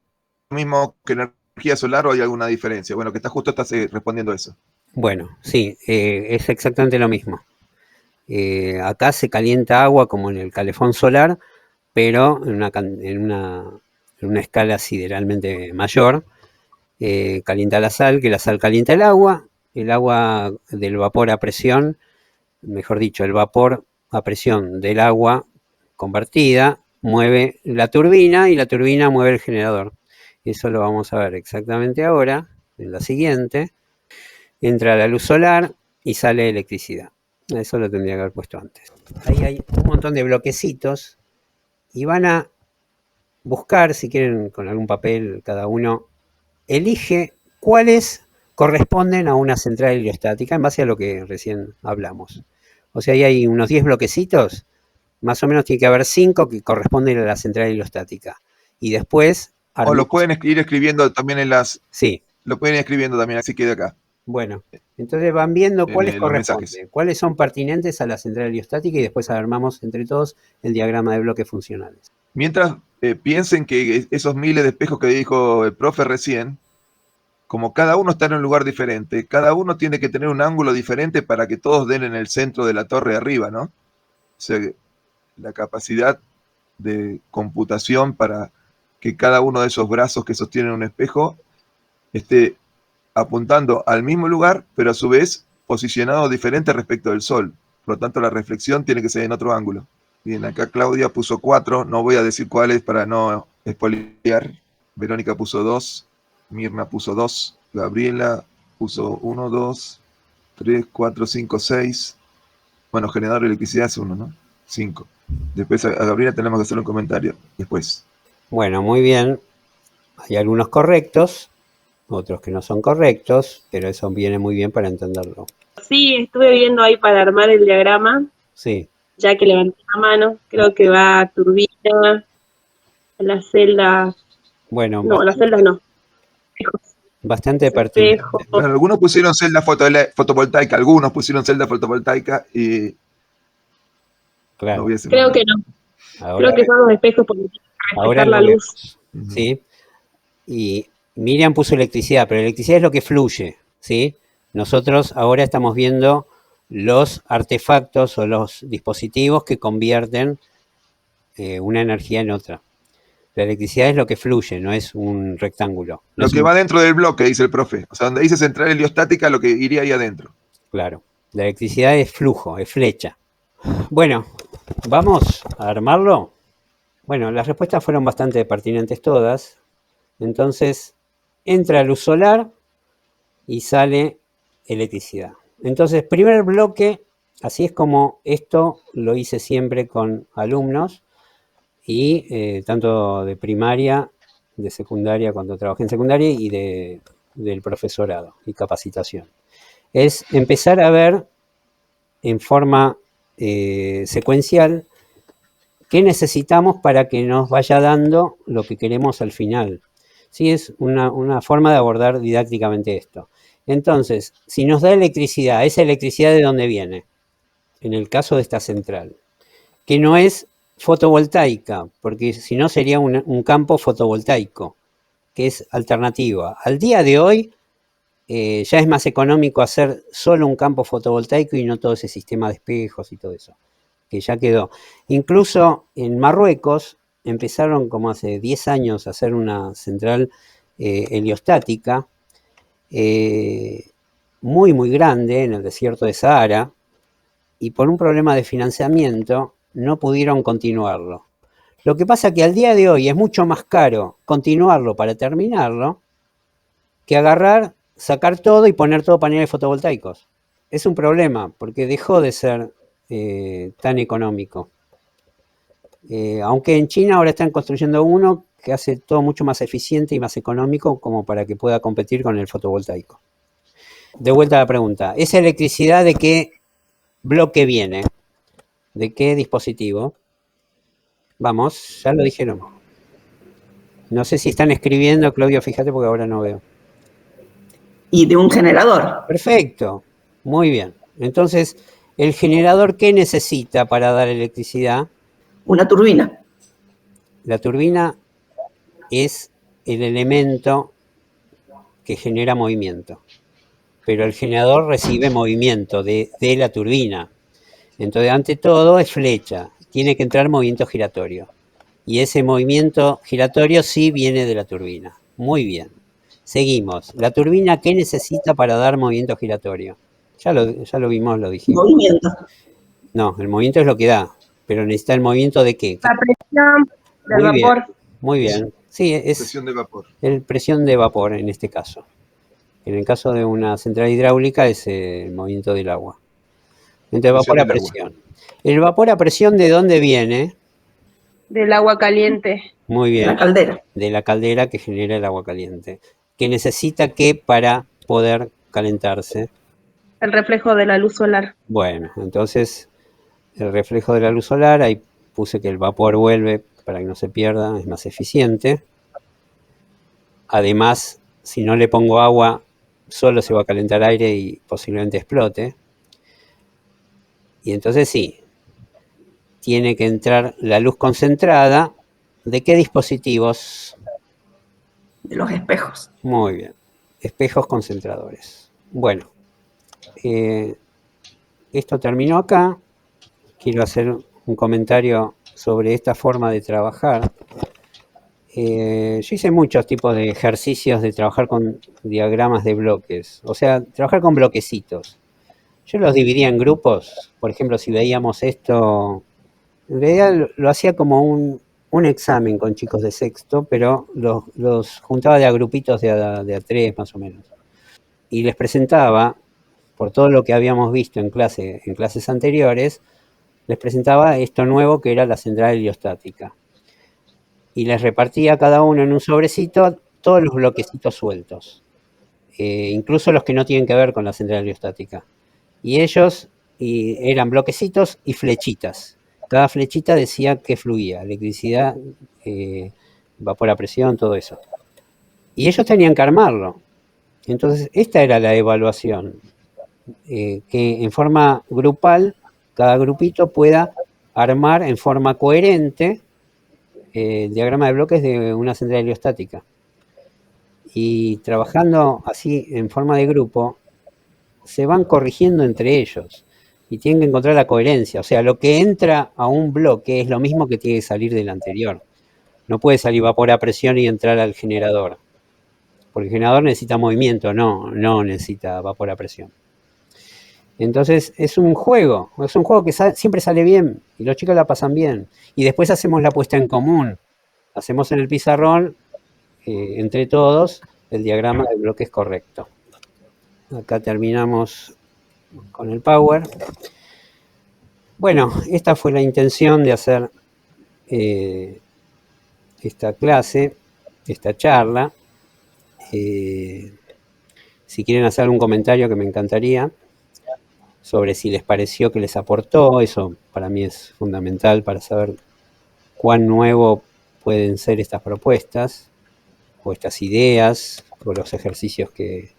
Speaker 2: mismo que energía solar o hay alguna diferencia. Bueno, que estás respondiendo eso.
Speaker 1: Bueno, sí, es exactamente lo mismo. Acá se calienta agua como en el calefón solar, pero en una escala sideralmente mayor. Calienta la sal, que la sal calienta el agua del vapor a presión, mejor dicho, el vapor a presión del agua convertida mueve la turbina y la turbina mueve el generador. Eso lo vamos a ver exactamente ahora, en la siguiente. Entra la luz solar y sale electricidad. Eso lo tendría que haber puesto antes. Ahí hay un montón de bloquecitos y van a buscar, si quieren, con algún papel cada uno, elige cuáles corresponden a una central heliostática en base a lo que recién hablamos. O sea, ahí hay unos 10 bloquecitos, más o menos tiene que haber 5 que corresponden a la central heliostática. Y después...
Speaker 2: O lo pueden ir escribiendo también en las...
Speaker 1: Sí.
Speaker 2: Lo pueden ir escribiendo también, así queda acá.
Speaker 1: Bueno, entonces van viendo cuáles corresponden,
Speaker 2: mensajes.
Speaker 1: Cuáles son pertinentes a la central heliostática y después armamos entre todos el diagrama de bloques funcionales.
Speaker 2: Mientras piensen que esos miles de espejos que dijo el profe recién, como cada uno está en un lugar diferente, cada uno tiene que tener un ángulo diferente para que todos den en el centro de la torre de arriba, ¿no? O sea, la capacidad de computación para que cada uno de esos brazos que sostienen un espejo esté apuntando al mismo lugar, pero a su vez posicionado diferente respecto del Sol. Por lo tanto, la reflexión tiene que ser en otro ángulo. Bien, acá Claudia puso 4, no voy a decir cuáles para no spoilear. Verónica puso 2, Mirna puso 2, Gabriela puso 1, 2, 3, 4, 5, 6. Bueno, generador de electricidad es 1, ¿no? 5. Después a Gabriela tenemos que hacer un comentario. Después.
Speaker 1: Bueno, muy bien. Hay algunos correctos, otros que no son correctos, pero eso viene muy bien para entenderlo.
Speaker 7: Sí, estuve viendo ahí para armar el diagrama,
Speaker 1: Sí,
Speaker 7: ya que levanté la mano. Creo que va a turbina, a las celdas.
Speaker 1: bueno,
Speaker 7: No, las celdas no.
Speaker 1: bastante pertinente.
Speaker 7: Espejo.
Speaker 2: Bueno, algunos pusieron celda fotovoltaica, algunos pusieron celda fotovoltaica y no
Speaker 1: Claro,
Speaker 2: voy a decir
Speaker 7: Creo
Speaker 2: nada.
Speaker 7: que no.
Speaker 1: ahora,
Speaker 7: Creo que son los espejos porque tienen que
Speaker 1: ahora
Speaker 7: reflejar la
Speaker 1: lo
Speaker 7: luz.
Speaker 1: vemos, ¿sí? Y Miriam puso electricidad, pero electricidad es lo que fluye, ¿sí? Nosotros ahora estamos viendo los artefactos o los dispositivos que convierten una energía en otra. La electricidad es lo que fluye, no es un rectángulo. No
Speaker 2: Lo
Speaker 1: es
Speaker 2: que
Speaker 1: un-
Speaker 2: va dentro del bloque, dice el profe. O sea, donde dice central heliostática, lo que iría ahí adentro.
Speaker 1: Claro, la electricidad es flujo, es flecha. Bueno, ¿vamos a armarlo? Bueno, las respuestas fueron bastante pertinentes todas. Entonces, entra luz solar y sale electricidad. Entonces, primer bloque, así es como esto lo hice siempre con alumnos y tanto de primaria, de secundaria, cuando trabajé en secundaria y del profesorado y capacitación. Es empezar a ver en forma secuencial qué necesitamos para que nos vaya dando lo que queremos al final. Sí, es una forma de abordar didácticamente esto. Entonces, si nos da electricidad, ¿esa electricidad de dónde viene? En el caso de esta central, que no es fotovoltaica, porque si no sería un campo fotovoltaico, que es alternativa. Al día de hoy ya es más económico hacer solo un campo fotovoltaico y no todo ese sistema de espejos y todo eso, que ya quedó. Incluso en Marruecos empezaron como hace 10 años a hacer una central heliostática muy, muy grande en el desierto de Sahara, y por un problema de financiamiento no pudieron continuarlo. Lo que pasa que al día de hoy es mucho más caro continuarlo para terminarlo que agarrar, sacar todo y poner todo paneles fotovoltaicos. Es un problema porque dejó de ser tan económico. Aunque en China ahora están construyendo uno que hace todo mucho más eficiente y más económico como para que pueda competir con el fotovoltaico. De vuelta a la pregunta, ¿esa electricidad de qué bloque viene? ¿De qué dispositivo? Vamos, ya lo dijeron. No sé si están escribiendo, Claudio, fíjate porque ahora no veo.
Speaker 5: Y de un generador.
Speaker 1: Perfecto, muy bien. Entonces, ¿el generador qué necesita para dar electricidad?
Speaker 5: Una turbina.
Speaker 1: La turbina es el elemento que genera movimiento, pero el generador recibe movimiento de la turbina. Entonces, ante todo, es flecha, tiene que entrar movimiento giratorio. Y ese movimiento giratorio sí viene de la turbina. Muy bien. Seguimos. ¿La turbina qué necesita para dar movimiento giratorio? Ya lo vimos, lo dijimos.
Speaker 5: Movimiento.
Speaker 1: No, el movimiento es lo que da, pero necesita el movimiento de qué.
Speaker 7: La presión del
Speaker 1: Muy bien,
Speaker 7: vapor.
Speaker 1: muy bien. Sí, es
Speaker 2: Presión de vapor.
Speaker 1: presión de vapor en este caso. En el caso de una central hidráulica es el movimiento del agua. Entonces, vapor a
Speaker 2: Presión del agua.
Speaker 1: presión. ¿El vapor a presión de dónde viene?
Speaker 7: Del agua caliente.
Speaker 1: Muy
Speaker 5: De
Speaker 1: bien,
Speaker 5: la caldera.
Speaker 1: de la caldera que genera el agua caliente. ¿Que necesita qué para poder calentarse?
Speaker 7: El reflejo de la luz solar.
Speaker 1: Bueno, entonces el reflejo de la luz solar, ahí puse que el vapor vuelve para que no se pierda, es más eficiente. Además, si no le pongo agua, solo se va a calentar aire y posiblemente explote. Y entonces sí, tiene que entrar la luz concentrada. ¿De qué dispositivos?
Speaker 5: De los espejos.
Speaker 1: Muy bien, espejos concentradores. Bueno, esto terminó acá. Quiero hacer un comentario sobre esta forma de trabajar. Yo hice muchos tipos de ejercicios de trabajar con diagramas de bloques, o sea, trabajar con bloquecitos. Yo los dividía en grupos, por ejemplo, si veíamos esto, en realidad lo hacía como un examen con chicos de sexto, pero los juntaba de a grupitos de a tres más o menos. Y les presentaba, por todo lo que habíamos visto en clases anteriores, les presentaba esto nuevo que era la central heliostática. Y les repartía a cada uno en un sobrecito todos los bloquecitos sueltos, incluso los que no tienen que ver con la central heliostática. Y ellos eran bloquecitos y flechitas. Cada flechita decía que fluía, electricidad, vapor a presión, todo eso. Y ellos tenían que armarlo. Entonces, esta era la evaluación, que en forma grupal, cada grupito pueda armar en forma coherente el diagrama de bloques de una central heliostática. Y trabajando así en forma de grupo, se van corrigiendo entre ellos y tienen que encontrar la coherencia. O sea, lo que entra a un bloque es lo mismo que tiene que salir del anterior. No puede salir vapor a presión y entrar al generador, porque el generador necesita movimiento, no necesita vapor a presión. Entonces es un juego que siempre sale bien y los chicos la pasan bien. Y después hacemos la puesta en común. Hacemos en el pizarrón, entre todos, el diagrama de bloques correcto. Acá terminamos con el Power. Bueno, esta fue la intención de hacer esta clase, esta charla. Si quieren hacer algún comentario, que me encantaría, sobre si les pareció que les aportó, eso para mí es fundamental para saber cuán nuevo pueden ser estas propuestas, o estas ideas, o los ejercicios que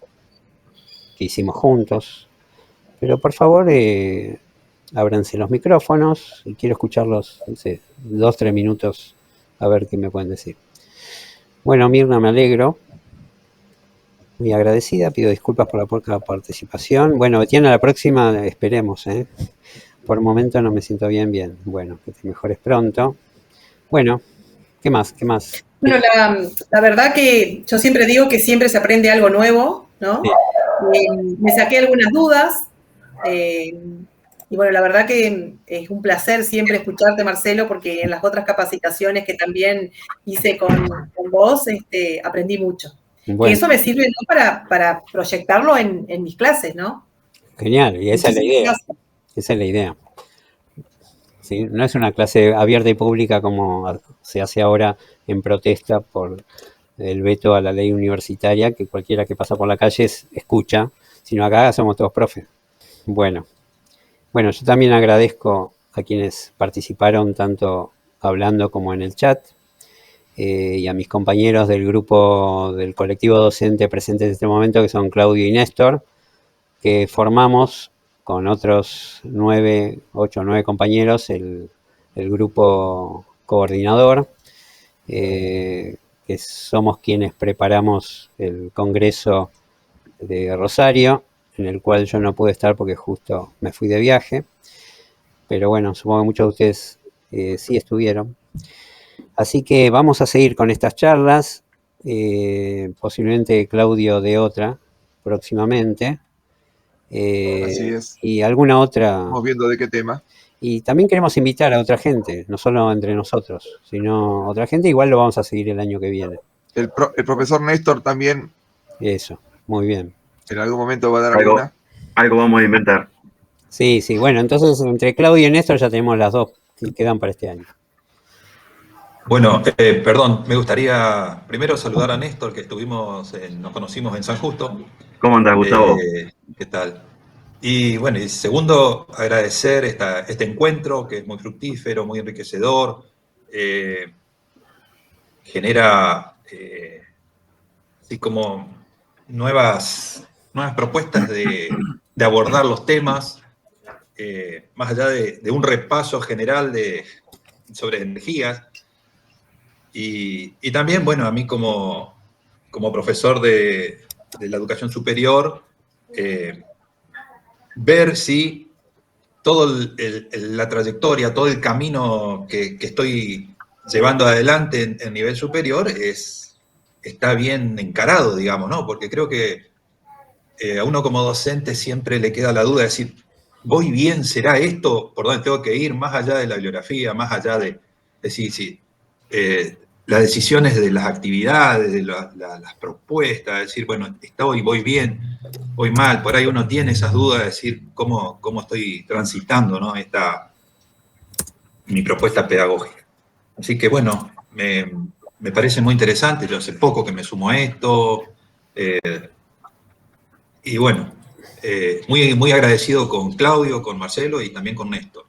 Speaker 1: hicimos juntos. Pero por favor, ábranse los micrófonos y quiero escucharlos, no sé, 2-3 minutos a ver qué me pueden decir. Bueno, Mirna, me alegro. Muy agradecida, pido disculpas por la poca participación. Bueno, Betiana, la próxima esperemos, ¿eh? Por el momento no me siento bien. Bueno, que te mejores pronto. Bueno, ¿qué más?
Speaker 3: Bueno, la verdad que yo siempre digo que siempre se aprende algo nuevo, ¿no? Sí. Me saqué algunas dudas. Y bueno, la verdad que es un placer siempre escucharte, Marcelo, porque en las otras capacitaciones que también hice con vos, aprendí mucho. Bueno. Que eso me sirve, ¿no?, para proyectarlo en mis clases, ¿no?
Speaker 1: Genial, y esa es la idea. Esa es la idea. ¿Sí? No es una clase abierta y pública como se hace ahora en protesta por el veto a la ley universitaria, que cualquiera que pasa por la calle escucha, sino acá somos todos profes. Bueno, yo también agradezco a quienes participaron tanto hablando como en el chat, y a mis compañeros del grupo del colectivo docente presentes en este momento, que son Claudio y Néstor, que formamos con otros 8 o 9 compañeros el grupo coordinador, que somos quienes preparamos el congreso de Rosario, en el cual yo no pude estar porque justo me fui de viaje, pero bueno, supongo que muchos de ustedes sí estuvieron. Así que vamos a seguir con estas charlas, posiblemente Claudio de otra próximamente.
Speaker 2: Así es.
Speaker 1: Y alguna otra.
Speaker 2: Estamos viendo de qué tema.
Speaker 1: Y también queremos invitar a otra gente, no solo entre nosotros, sino otra gente, igual lo vamos a seguir el año que viene.
Speaker 2: El profesor Néstor también.
Speaker 1: Eso, muy bien.
Speaker 2: En algún momento va a dar alguna.
Speaker 6: Algo vamos a inventar.
Speaker 1: Sí, bueno, entonces entre Claudio y Néstor ya tenemos las dos que quedan para este año.
Speaker 8: Bueno, perdón, me gustaría primero saludar a Néstor, que nos conocimos en San Justo.
Speaker 6: ¿Cómo andás, Gustavo?
Speaker 8: ¿Qué tal? Y bueno, y segundo, agradecer este encuentro, que es muy fructífero, muy enriquecedor, genera así como nuevas propuestas de abordar los temas, más allá de un repaso general sobre energías. Y también, bueno, a mí como profesor de la educación superior, ver si toda la trayectoria, todo el camino que estoy llevando adelante en nivel superior está bien encarado, digamos, ¿no? Porque creo que a uno como docente siempre le queda la duda de decir, ¿voy bien? ¿Será esto? ¿Por dónde tengo que ir? Más allá de la bibliografía, más allá de decir, sí, las decisiones de las actividades, de las propuestas, decir, bueno, voy bien, voy mal. Por ahí uno tiene esas dudas de decir cómo estoy transitando, ¿no? Mi propuesta pedagógica. Así que, bueno, me parece muy interesante. Yo hace poco que me sumo a esto. Y bueno, muy, muy agradecido con Claudio, con Marcelo y también con Néstor.